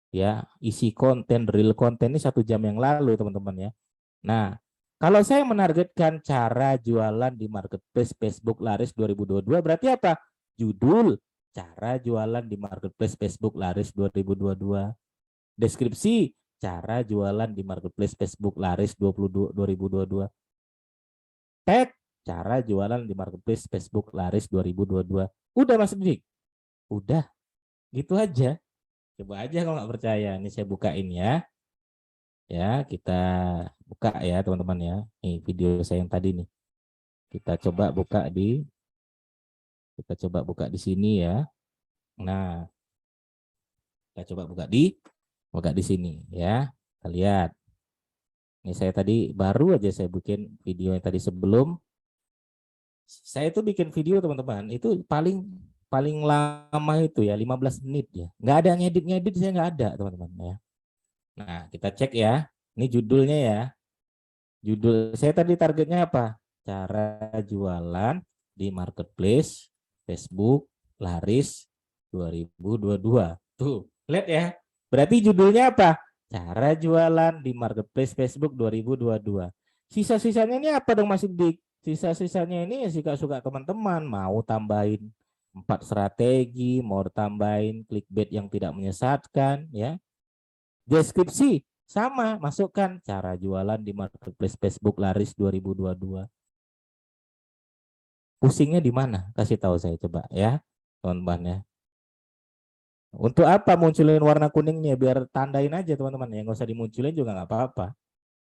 ya. Isi konten real content ini 1 jam yang lalu teman-teman ya. Nah, kalau saya menargetkan cara jualan di marketplace Facebook laris 2022 berarti apa? Judul cara jualan di marketplace Facebook laris 2022. Deskripsi cara jualan di marketplace Facebook laris 2022. Tag cara jualan di marketplace Facebook laris 2022. Udah Mas Dik? Udah. Gitu aja. Coba aja kalau nggak percaya. Ini saya bukain ya. Ya, kita buka ya teman-teman ya. Nih video saya yang tadi nih. Kita coba buka di sini ya. Nah, kita coba buka di sini ya. Kita lihat. Ini saya tadi baru aja saya bikin video yang tadi sebelum. Saya itu bikin video teman-teman itu paling lama itu ya 15 menit ya. Nggak ada ngedit saya nggak ada teman-teman ya. Nah kita cek ya. Ini judulnya ya. Judul saya tadi targetnya apa? Cara jualan di marketplace Facebook laris 2022. Tuh lihat ya. Berarti judulnya apa? Cara jualan di marketplace Facebook 2022. Sisa-sisanya ini apa dong Mas Dik? Sisa-sisanya ini ya suka-suka teman-teman. Mau tambahin 4 strategi, mau tambahin clickbait yang tidak menyesatkan ya. Deskripsi sama, masukkan cara jualan di marketplace Facebook laris 2022. Pusingnya di mana? Kasih tahu saya coba ya, teman-teman ya. Untuk apa munculin warna kuningnya? Biar tandain aja teman-teman ya, nggak usah dimunculin juga nggak apa-apa.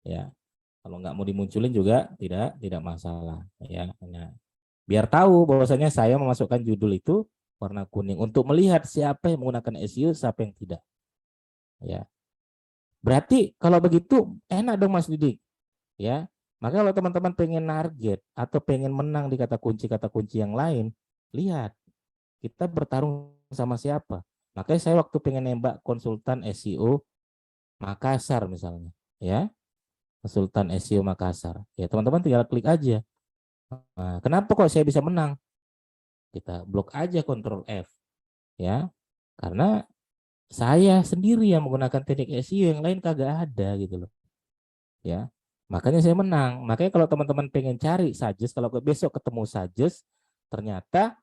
Ya, kalau nggak mau dimunculin juga tidak masalah. Ya, nah, biar tahu bahwasanya saya memasukkan judul itu warna kuning untuk melihat siapa yang menggunakan SEO, siapa yang tidak. Ya, berarti kalau begitu enak dong Mas Didik. Ya, maka kalau teman-teman pengen target atau pengen menang di kata kunci yang lain, lihat kita bertarung sama siapa. Makanya saya waktu pengen nembak konsultan SEO Makassar misalnya, ya, konsultan SEO Makassar, ya teman-teman tinggal klik aja. Nah, kenapa kok saya bisa menang? Kita blok aja Ctrl F, ya, karena saya sendiri yang menggunakan teknik SEO, yang lain kagak ada gitu loh, ya. Makanya saya menang. Makanya kalau teman-teman pengen cari suggest, kalau besok ketemu suggest, ternyata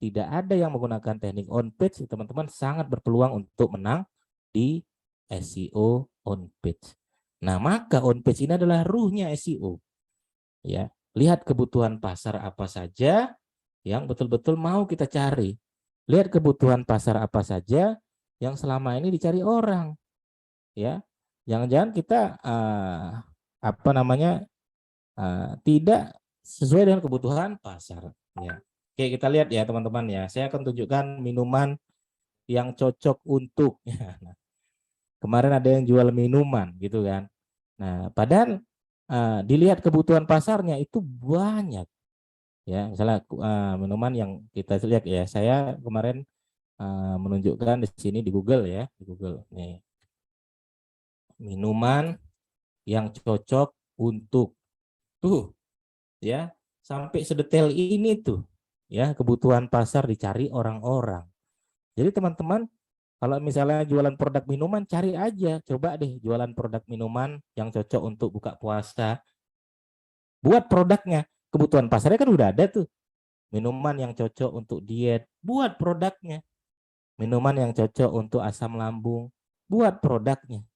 tidak ada yang menggunakan teknik on page, teman-teman sangat berpeluang untuk menang di SEO on page. Nah, maka on page ini adalah ruhnya SEO. Ya, lihat kebutuhan pasar apa saja yang betul-betul mau kita cari. Lihat kebutuhan pasar apa saja yang selama ini dicari orang. Ya, jangan-jangan kita tidak sesuai dengan kebutuhan pasar. Ya. Oke, kita lihat ya teman-teman ya. Saya akan tunjukkan minuman yang cocok untuk. Nah, kemarin ada yang jual minuman gitu kan. Nah, padahal dilihat kebutuhan pasarnya itu banyak. Ya, misalnya minuman yang kita lihat ya. Saya kemarin menunjukkan di sini di Google ya, di Google. Nih. Minuman yang cocok untuk tuh ya, sampai sedetail ini tuh. Ya, kebutuhan pasar dicari orang-orang. Jadi teman-teman, kalau misalnya jualan produk minuman, cari aja. Coba deh jualan produk minuman yang cocok untuk buka puasa. Buat produknya. Kebutuhan pasarnya kan udah ada tuh. Minuman yang cocok untuk diet. Buat produknya. Minuman yang cocok untuk asam lambung. Buat produknya.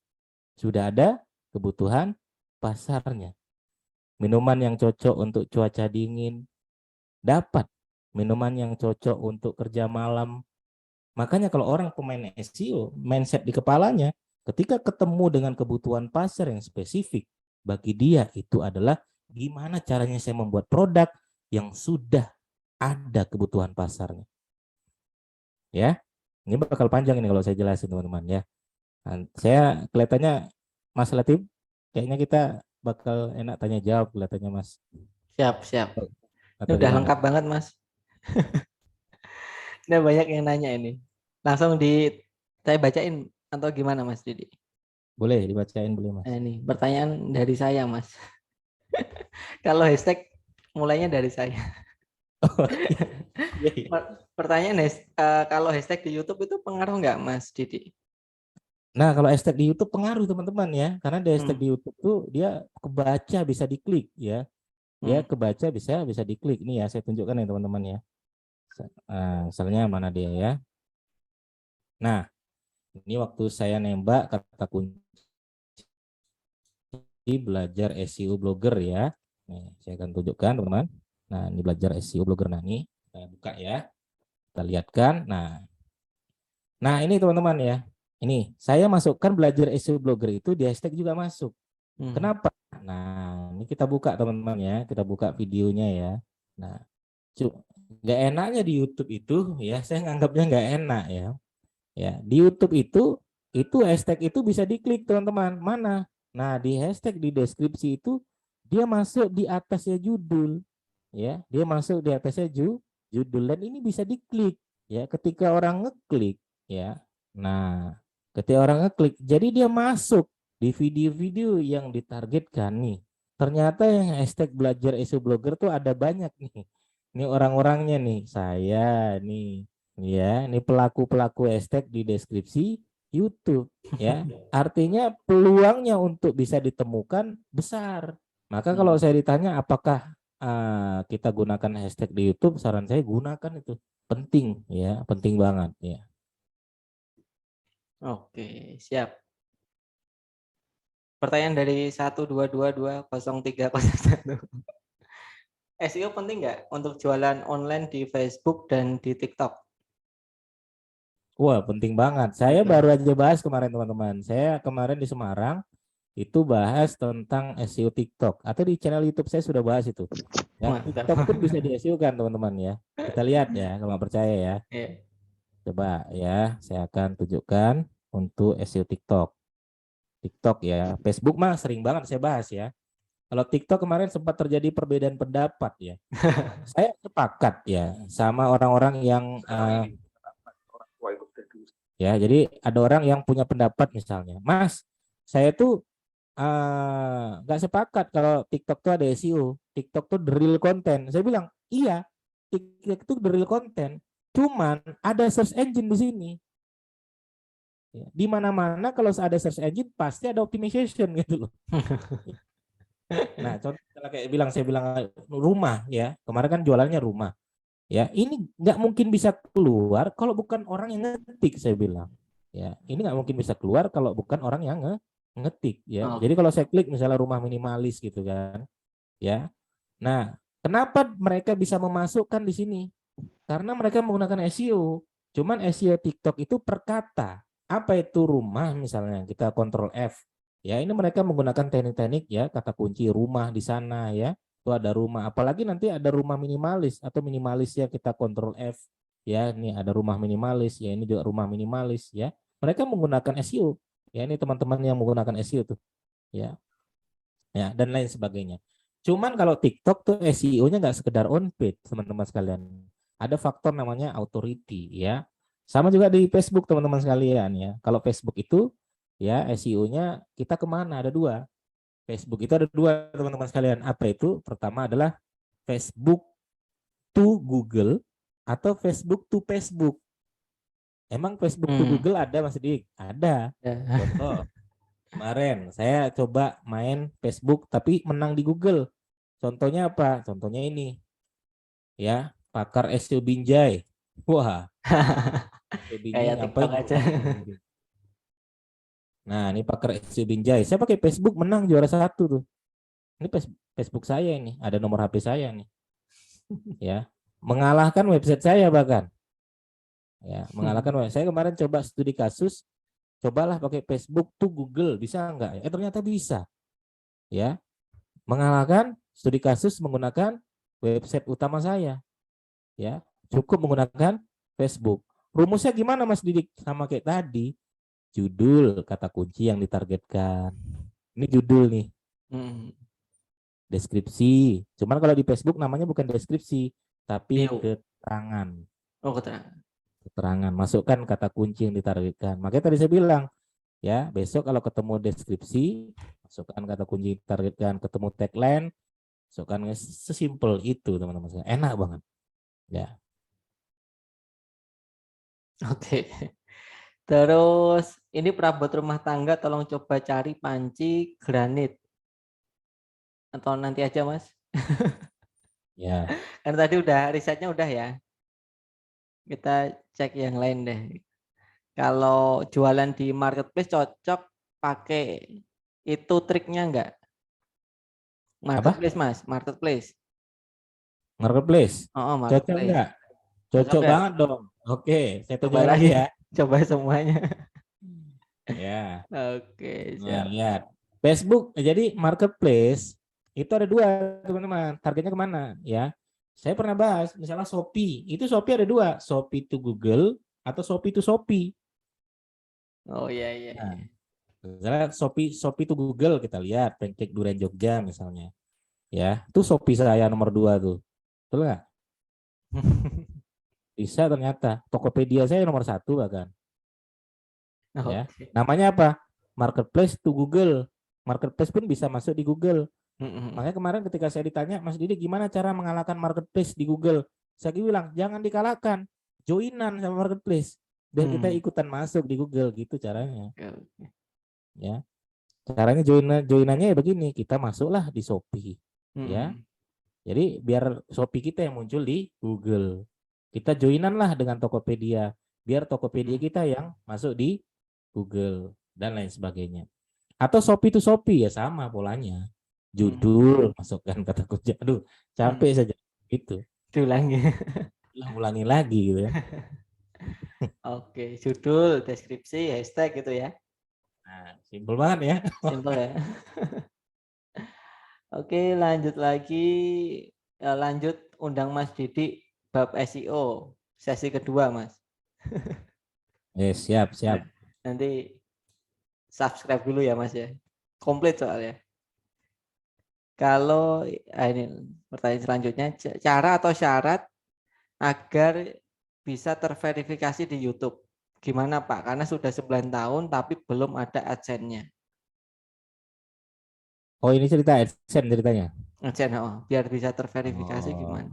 Sudah ada kebutuhan pasarnya. Minuman yang cocok untuk cuaca dingin, dapat. Minuman yang cocok untuk kerja malam. Makanya kalau orang pemain SEO, mindset di kepalanya, ketika ketemu dengan kebutuhan pasar yang spesifik, bagi dia itu adalah gimana caranya saya membuat produk yang sudah ada kebutuhan pasarnya. Ya, ini bakal panjang ini kalau saya jelasin teman-teman ya. Saya kelihatannya Mas Latif, kayaknya kita bakal enak tanya jawab kelihatannya Mas. Siap, siap. Ini Atau udah gimana? lengkap banget, Mas. Udah banyak yang nanya ini. Langsung saya bacain atau gimana, Mas Didi? Boleh dibacain boleh Mas. Nah, ini pertanyaan dari saya, Mas. Kalau hashtag mulainya dari saya. Oh, iya, iya. Pertanyaan kalau hashtag di YouTube itu pengaruh nggak, Mas Didi? Nah, kalau hashtag di YouTube pengaruh teman-teman ya, karena di hashtag Hmm, di YouTube tuh dia kebaca bisa diklik ya, dia hmm. kebaca bisa diklik. Nih ya, saya tunjukkan ya teman-teman ya. Misalnya mana dia ya. Nah, ini waktu saya nembak kata kunci belajar SEO blogger ya. Nih, saya akan tunjukkan teman-teman. Nah, ini belajar SEO blogger. Nah, ini saya buka ya. Kita lihat kan. Nah ini teman-teman ya. Ini saya masukkan belajar SEO blogger itu di hashtag juga masuk. Hmm. Kenapa? Nah, ini kita buka teman-teman ya. Kita buka videonya ya. Nah, nggak enaknya di YouTube itu ya, saya nganggapnya nggak enak ya. Ya, di YouTube itu hashtag itu bisa diklik teman-teman. Mana? Nah, di hashtag di deskripsi itu dia masuk di atasnya judul ya. Dia masuk di atasnya judul dan ini bisa diklik ya ketika orang ngeklik ya. Nah, ketika orang ngeklik jadi dia masuk di video-video yang ditargetkan nih. Ternyata yang hashtag belajar SEO blogger tuh ada banyak nih. Ini orang-orangnya nih, saya nih ya, ini pelaku-pelaku hashtag di deskripsi YouTube ya. Artinya peluangnya untuk bisa ditemukan besar. Maka kalau Hmm. saya ditanya apakah kita gunakan hashtag di YouTube, saran saya gunakan itu. Penting ya, penting banget ya. Oke, siap. Pertanyaan dari 122203001. SEO penting nggak untuk jualan online di Facebook dan di TikTok? Wah, penting banget. Saya Betul. baru aja bahas kemarin teman-teman. Saya kemarin di Semarang itu bahas tentang SEO TikTok atau di channel YouTube saya sudah bahas itu. Ya, Mantap. TikTok pun bisa di SEO kan teman-teman ya. Kita lihat ya kalau nggak percaya ya. Iya. Coba ya, saya akan tunjukkan untuk SEO TikTok. TikTok ya, Facebook mah sering banget saya bahas ya. Kalau TikTok kemarin sempat terjadi perbedaan pendapat ya. Saya sepakat ya sama orang-orang yang ya, jadi ada orang yang punya pendapat misalnya, Mas, saya tuh nggak sepakat kalau TikTok tuh ada SEO. TikTok tuh the real content. Saya bilang, iya, TikTok tuh the real content. Cuman ada search engine di sini. Ya, di mana-mana kalau ada search engine pasti ada optimization gitu loh. Nah, contoh kayak saya bilang rumah ya. Kemarin kan jualannya rumah. Ya, ini nggak mungkin bisa keluar kalau bukan orang yang ngetik saya bilang. Ya, ini nggak mungkin bisa keluar kalau bukan orang yang ngetik ya. Oh, Jadi kalau saya klik misalnya rumah minimalis gitu kan, ya. Nah, kenapa mereka bisa memasukkan di sini? Karena mereka menggunakan SEO. Cuman SEO TikTok itu per kata. Apa itu rumah misalnya kita kontrol F. Ya, ini mereka menggunakan teknik-teknik ya, kata kunci rumah di sana ya. Itu ada rumah, apalagi nanti ada rumah minimalis atau minimalis ya kita kontrol F. Ya, ini ada rumah minimalis, ya ini juga rumah minimalis ya. Mereka menggunakan SEO. Ya, ini teman-teman yang menggunakan SEO tuh. Ya, ya dan lain sebagainya. Cuman kalau TikTok tuh SEO-nya nggak sekedar on page teman-teman sekalian. Ada faktor namanya authority ya. Sama juga di Facebook teman-teman sekalian ya. Kalau Facebook itu ya SEO-nya kita kemana? Ada dua. Facebook itu ada dua teman-teman sekalian. Apa itu? Pertama adalah Facebook to Google atau Facebook to Facebook. Emang Facebook to hmm. Google ada Mas Dik? Ada. Ya. Contoh, kemarin saya coba main Facebook tapi menang di Google. Contohnya apa? Contohnya ini ya, pakar SEO Binjai. Wah, SEO Binjai Kayak TikTok ngapain aja. jualan SEO Binjai? Nah, ini pakar SEO Binjai. Saya pakai Facebook menang juara satu tuh. Ini Facebook saya ini, ada nomor HP saya nih, ya. Mengalahkan website saya bahkan. Ya, mengalahkan website. Saya kemarin coba studi kasus, cobalah pakai Facebook tuh Google, bisa enggak? Ternyata bisa. Ya, mengalahkan studi kasus menggunakan website utama saya. Ya, cukup menggunakan Facebook. Rumusnya gimana Mas Didik? Sama kayak tadi, judul kata kunci yang ditargetkan. Ini judul nih, deskripsi. Cuman kalau di Facebook namanya bukan deskripsi, tapi Bio. keterangan. Oh, keterangan. Keterangan, masukkan kata kunci yang ditargetkan. Makanya tadi saya bilang, ya, besok kalau ketemu deskripsi, masukkan kata kunci yang ditargetkan, ketemu tagline, masukkan, sesimpel itu, teman-teman. Enak banget. Ya. Oke. Terus ini perabot rumah tangga tolong coba cari panci granit. Atau nanti aja, Mas? Ya. Karena tadi udah risetnya udah ya. Kita cek yang lain deh. Kalau jualan di marketplace cocok pakai itu triknya enggak? Apa? Marketplace, Mas, marketplace. Marketplace. Oh, Cocok marketplace. enggak? Cocok Cocok enggak? banget dong. Oke, saya Coba tunjukkan lagi lagi. ya. Coba semuanya. Ya. Oke, Nah, siap. lihat. Facebook, jadi marketplace itu ada dua, teman-teman. Targetnya kemana? Ya. Saya pernah bahas, misalnya Shopee. Itu Shopee ada dua. Shopee to Google atau Shopee to Shopee. Oh iya iya Nah, iya. misalnya Shopee to Google kita lihat, pancake durian Jogja misalnya. Ya, itu Shopee saya nomor 2 tuh. Betul nggak? Bisa ternyata. Tokopedia saya nomor 1 bahkan. Ya, Oke. namanya apa? Marketplace to Google. Marketplace pun bisa masuk di Google. Makanya kemarin ketika saya ditanya, Mas Didi gimana cara mengalahkan marketplace di Google? Saya bilang, jangan dikalahkan. Joinan sama marketplace. Biar kita ikutan masuk di Google gitu caranya. Oke. Ya. Caranya joinannya ya begini, kita masuklah di Shopee. Ya. Jadi biar Shopee kita yang muncul di Google. Kita joinan lah dengan Tokopedia. Biar Tokopedia kita yang masuk di Google dan lain sebagainya. Atau Shopee to Shopee ya sama polanya. Judul, masukkan kata kunci. Aduh, capek saja itu. Diulangi. Ulangi lagi gitu ya. Oke, judul, deskripsi, hashtag gitu ya. Nah, simpel banget ya. Simpel ya. Oke, lanjut lagi. Lanjut undang Mas Didi bab SEO sesi kedua, Mas. Siap, siap. Nanti subscribe dulu ya, Mas ya. Komplit soalnya. Kalau ini pertanyaan selanjutnya, cara atau syarat agar bisa terverifikasi di YouTube. Gimana Pak? Karena sudah 9 tahun tapi belum ada AdSense-nya. Oh, ini cerita AdSense ceritanya. AdSense, biar bisa terverifikasi Oh, gimana?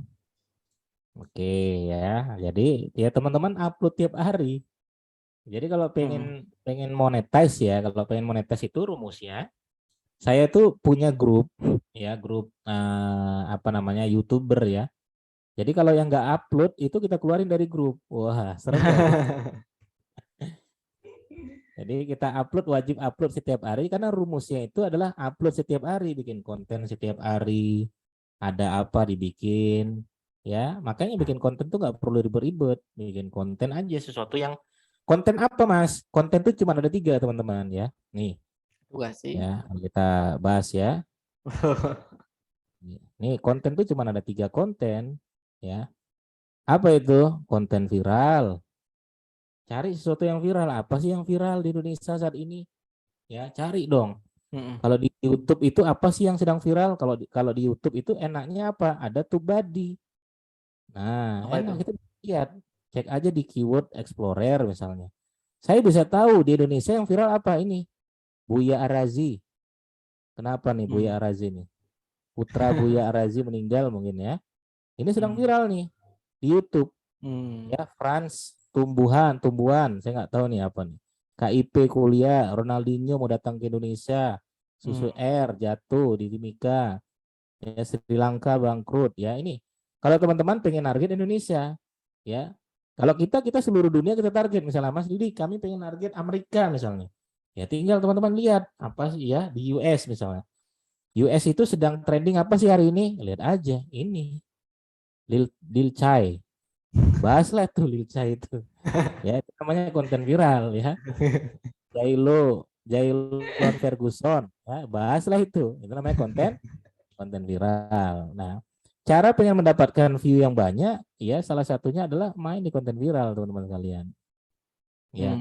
oke ya. Jadi ya teman-teman upload tiap hari. Jadi kalau pengen Hmm. pengen monetize ya, kalau pengen monetize itu rumusnya, saya tuh punya grup ya, grup apa namanya YouTuber ya. Jadi kalau yang nggak upload itu kita keluarin dari grup. Wah, serem nggak itu? Jadi kita upload, wajib upload setiap hari karena rumusnya itu adalah upload setiap hari, bikin konten setiap hari, ada apa dibikin, ya. Makanya bikin konten tuh nggak perlu ribet-ribet, bikin konten aja sesuatu yang konten apa Mas? Konten tuh cuma ada 3 teman-teman ya. Nih, Juga sih. ya kita bahas ya. Nih konten tuh cuma ada 3 konten, ya. Apa itu? Konten viral. Cari sesuatu yang viral. Apa sih yang viral di Indonesia saat ini? Ya, cari dong. Kalau di YouTube itu apa sih yang sedang viral? Kalau di YouTube itu enaknya apa? Ada Tubadi. Nah, Apa itu? enak kita lihat. Cek aja di keyword Explorer misalnya. Saya bisa tahu di Indonesia yang viral apa ini. Buya Arazi. Kenapa nih Buya Arazi nih? Putra Buya Arazi meninggal mungkin ya. Ini sedang viral nih di YouTube. Ya, Frans tumbuhan. Saya nggak tahu nih apa nih. KIP kuliah, Ronaldinho mau datang ke Indonesia. Susu Air jatuh di Timika. Ya, Sri Lanka bangkrut ya. Ini kalau teman-teman pengen target Indonesia ya. Kalau kita seluruh dunia kita target, misalnya Mas Didi kami pengen target Amerika misalnya. Ya tinggal teman-teman lihat apa sih ya di US misalnya. US itu sedang trending apa sih hari ini? Lihat aja, ini Lil Chai. Bahaslah tuh Lil Chai itu. Ya, itu namanya konten viral ya. Jailon Ferguson, ya, bahaslah itu. Itu namanya konten viral. Nah, cara pengen mendapatkan view yang banyak, ya salah satunya adalah main di konten viral, teman-teman sekalian. Ya.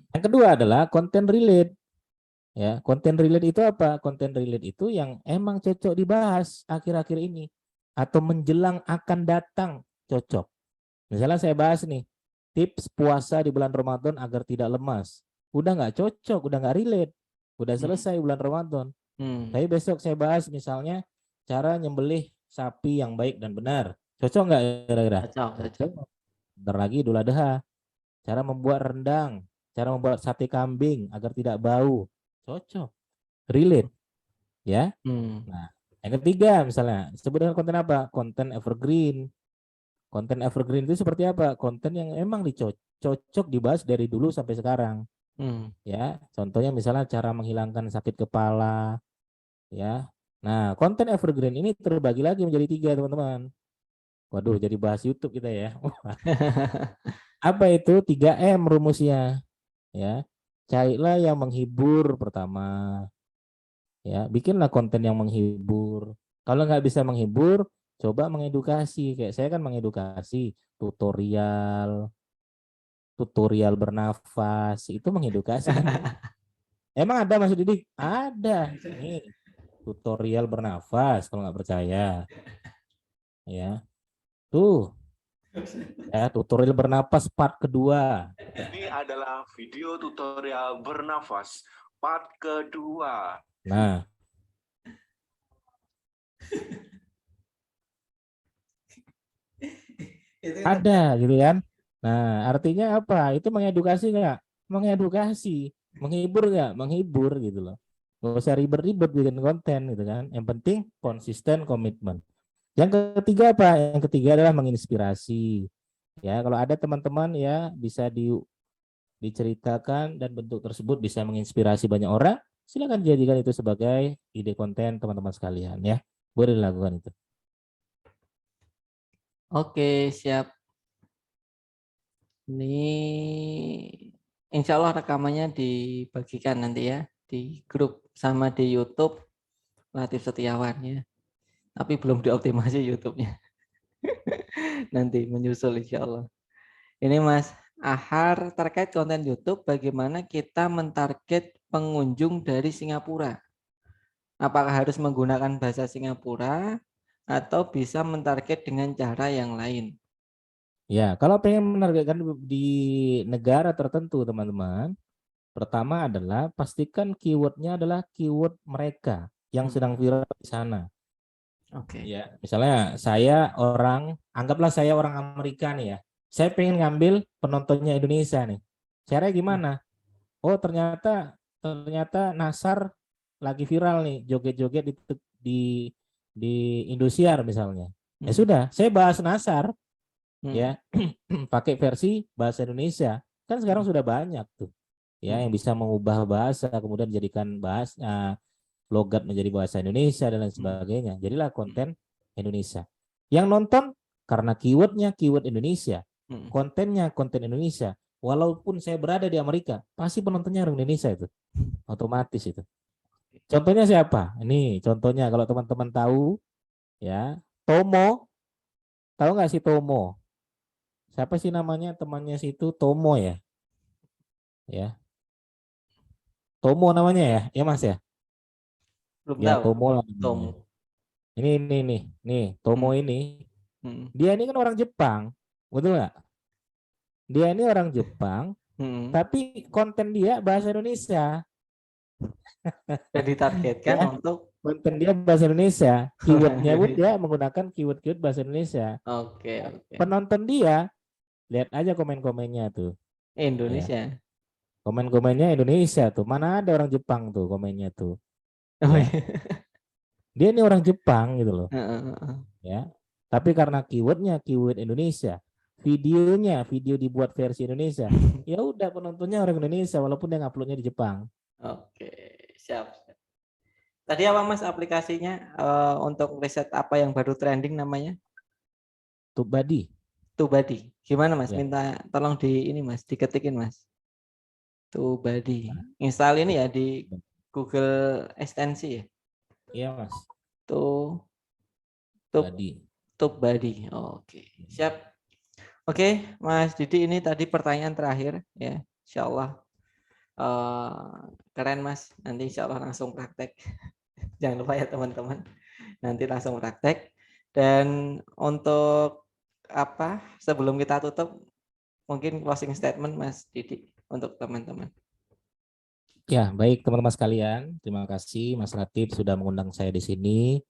Yang kedua adalah konten relate. Ya, konten relate itu apa? Konten relate itu yang emang cocok dibahas akhir-akhir ini atau menjelang akan datang cocok. Misalnya saya bahas nih, tips puasa di bulan Ramadan agar tidak lemas. Udah nggak cocok, udah nggak relate. Udah selesai bulan Ramadan. Tapi besok saya bahas misalnya cara nyembelih sapi yang baik dan benar. Cocok nggak kira-kira? Cocok. Bentar lagi Idul Adha. Cara membuat rendang, cara membuat sate kambing agar tidak bau. Cocok. Relate. Ya. Nah, yang ketiga misalnya, sebut dengan konten apa? Konten evergreen. Konten evergreen itu seperti apa? Konten yang emang cocok dibahas dari dulu sampai sekarang. Ya, contohnya misalnya cara menghilangkan sakit kepala, ya. Nah, konten evergreen ini terbagi lagi menjadi 3, teman-teman. Waduh, jadi bahas YouTube kita ya. Apa itu 3M rumusnya? Ya, carilah yang menghibur pertama. Ya, bikinlah konten yang menghibur. Kalau nggak bisa menghibur, coba mengedukasi. Kayak saya kan mengedukasi, tutorial bernafas, itu mengedukasi kan. Emang ada Mas Didik? Ada. Nih, tutorial bernafas kalau nggak percaya. Ya. Tuh, ya tutorial bernafas part kedua. Ini adalah video tutorial bernafas part kedua. Nah, ada gitu kan. Nah, artinya apa? Itu mengedukasi nggak? Mengedukasi. Menghibur nggak? Menghibur gitu loh. Nggak usah ribet-ribet bikin konten gitu kan. Yang penting konsisten komitmen. Yang ketiga apa? Yang ketiga adalah menginspirasi. Ya, kalau ada teman-teman ya bisa diceritakan dan bentuk tersebut bisa menginspirasi banyak orang, silakan jadikan itu sebagai ide konten teman-teman sekalian ya. Boleh dilakukan itu. Oke, siap. Ini insya Allah rekamannya dibagikan nanti ya di grup sama di YouTube Latif Setiawan ya. Tapi belum dioptimasi YouTube-nya. Nanti menyusul insya Allah. Ini Mas Ahar terkait konten YouTube, bagaimana kita mentarget pengunjung dari Singapura? Apakah harus menggunakan bahasa Singapura atau bisa mentarget dengan cara yang lain? Ya, kalau pengen menargetkan di negara tertentu, teman-teman, pertama adalah pastikan keywordnya adalah keyword mereka yang sedang viral di sana. Oke. Ya, misalnya anggaplah saya orang Amerika nih ya. Saya pengen ngambil penontonnya Indonesia nih. Caranya gimana? Oh, ternyata Nasar lagi viral nih, joget-joget di Indosiar misalnya. Ya sudah, saya bahas Nasar ya pakai versi bahasa Indonesia. Kan sekarang sudah banyak tuh ya yang bisa mengubah bahasa kemudian dijadikan logat menjadi bahasa Indonesia dan lain sebagainya. Jadilah konten Indonesia. Yang nonton karena keywordnya keyword Indonesia, kontennya konten Indonesia. Walaupun saya berada di Amerika, pasti penontonnya orang Indonesia itu, otomatis itu. Contohnya siapa? Ini contohnya kalau teman-teman tahu, ya Tomo, tahu nggak sih Tomo? Siapa sih namanya temannya situ Tomo ya? Ya, Tomo namanya ya, ya Mas ya? Belum Ya tahu. Tomo lah Tom. namanya. Nih Tomo ini, dia ini kan orang Jepang, betul nggak? Dia ini orang Jepang, tapi konten dia bahasa Indonesia. Dan ditargetkan Ya, untuk konten dia bahasa Indonesia, keywordnya pun dia menggunakan keyword bahasa Indonesia. Oke. Penonton dia, lihat aja komen-komennya tuh. Indonesia. Ya. Komen-komennya Indonesia tuh, mana ada orang Jepang tuh komennya tuh. Oh, Ya. iya. Dia ini orang Jepang gitu loh. Ya. Tapi karena keywordnya keyword Indonesia, video dibuat versi Indonesia, ya udah penontonnya orang Indonesia walaupun dia nguploadnya di Jepang. Oke, siap. Tadi apa Mas aplikasinya untuk riset apa yang baru trending namanya? TubeBuddy. TubeBuddy. Gimana Mas? Ya. Minta tolong di ini Mas, diketikin Mas. TubeBuddy. Install ini ya di Google ekstensi ya. Iya Mas. Tube Buddy. TubeBuddy. Oke, siap. Oke, Mas Didi, ini tadi pertanyaan terakhir ya. Insya Allah keren Mas. Nanti insya Allah langsung praktek. Jangan lupa ya teman-teman. Nanti langsung praktek. Dan untuk apa? Sebelum kita tutup, mungkin closing statement Mas Didi untuk teman-teman. Ya, baik teman-teman sekalian. Terima kasih Mas Latif sudah mengundang saya di sini.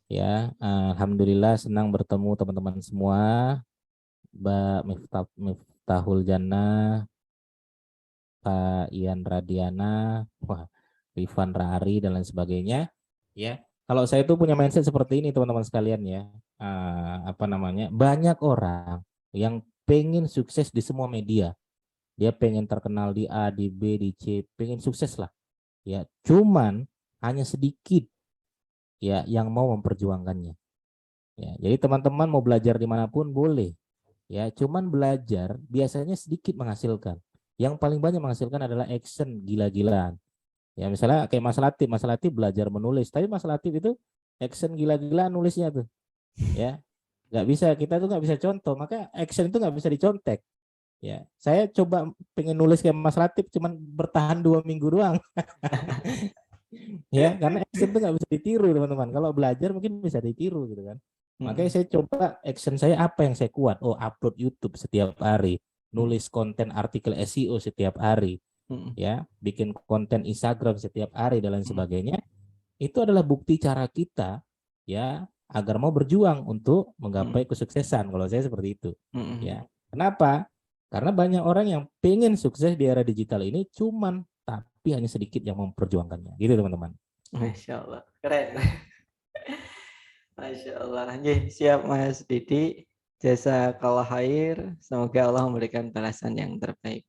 Ya, alhamdulillah senang bertemu teman-teman semua. Mbak Miftahul Jannah, Pak Ian Radiana, wah, Rifan Rahari dan lain sebagainya. Ya, kalau saya itu punya mindset seperti ini teman-teman sekalian ya. Apa namanya? Banyak orang yang pengen sukses di semua media. Dia pengen terkenal di A, di B, di C, pengen sukses lah. Ya, cuman hanya sedikit ya yang mau memperjuangkannya. Ya, jadi teman-teman mau belajar dimanapun boleh. Ya, cuman belajar biasanya sedikit menghasilkan. Yang paling banyak menghasilkan adalah action gila-gilaan. Ya, misalnya kayak Mas Latif belajar menulis, tapi Mas Latif itu action gila-gilaan nulisnya tuh. Ya, nggak bisa, kita tuh nggak bisa contoh, maka action itu nggak bisa dicontek. Ya, saya coba pengen nulis kayak Mas Latif, cuman bertahan 2 minggu doang. Ya, karena action itu nggak bisa ditiru teman-teman. Kalau belajar mungkin bisa ditiru gitu kan. Makanya saya coba action saya apa yang saya kuat. Oh, upload YouTube setiap hari, nulis konten artikel SEO setiap hari, ya, bikin konten Instagram setiap hari dan lain sebagainya. Itu adalah bukti cara kita, ya, agar mau berjuang untuk menggapai kesuksesan. Kalau saya seperti itu, ya. Kenapa? Karena banyak orang yang pengen sukses di era digital ini, cuman tapi hanya sedikit yang memperjuangkannya. Gitu teman-teman. Masya Allah, keren. Masya Allah. Siap Mas Didi. Jazakallah khair. Semoga Allah memberikan balasan yang terbaik.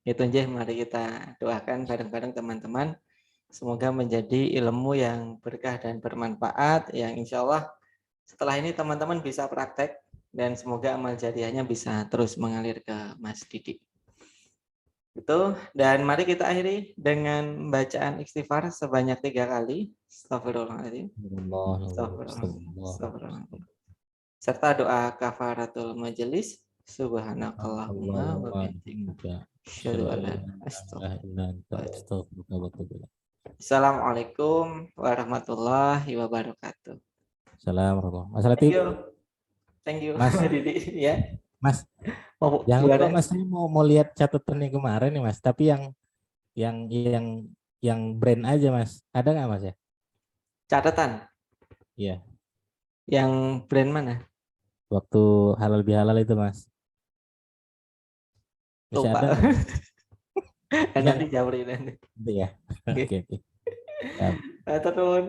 Itu aja, mari kita doakan bareng-bareng teman-teman. Semoga menjadi ilmu yang berkah dan bermanfaat. Yang insya Allah setelah ini teman-teman bisa praktek. Dan semoga amal jariahnya bisa terus mengalir ke Mas Didi. Itu, dan mari kita akhiri dengan bacaan istighfar sebanyak 3 kali. Astagfirullahaladzim. Astagfirullahaladzim. Serta doa kafaratul majelis. Subhanakallahumma wa bihamdika. Asyhadu an la ilaha illa anta astaghfiruka wa atubu ilaik. Assalamualaikum warahmatullahi wabarakatuh. Assalamualaikum. Mas Latif. Thank you. Mas Didi ya. Mas, Oh, jangan lupa gimana? Mas, saya mau lihat catatannya kemarin nih Mas, tapi yang brand aja Mas. Ada nggak Mas ya? Catatan. Iya. Yang brand mana? Waktu halal bihalal itu Mas. Masih Lupa. ada nggak, Mas? Nanti jawabin nanti. Itu ya. Oke. Matur nuwun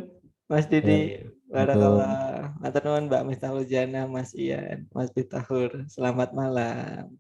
Mas Didi. Untuk Barakallah. Matur nuwun Mbak Miftahul Jannah, Mas Ian, Mas Miftahul. Selamat malam.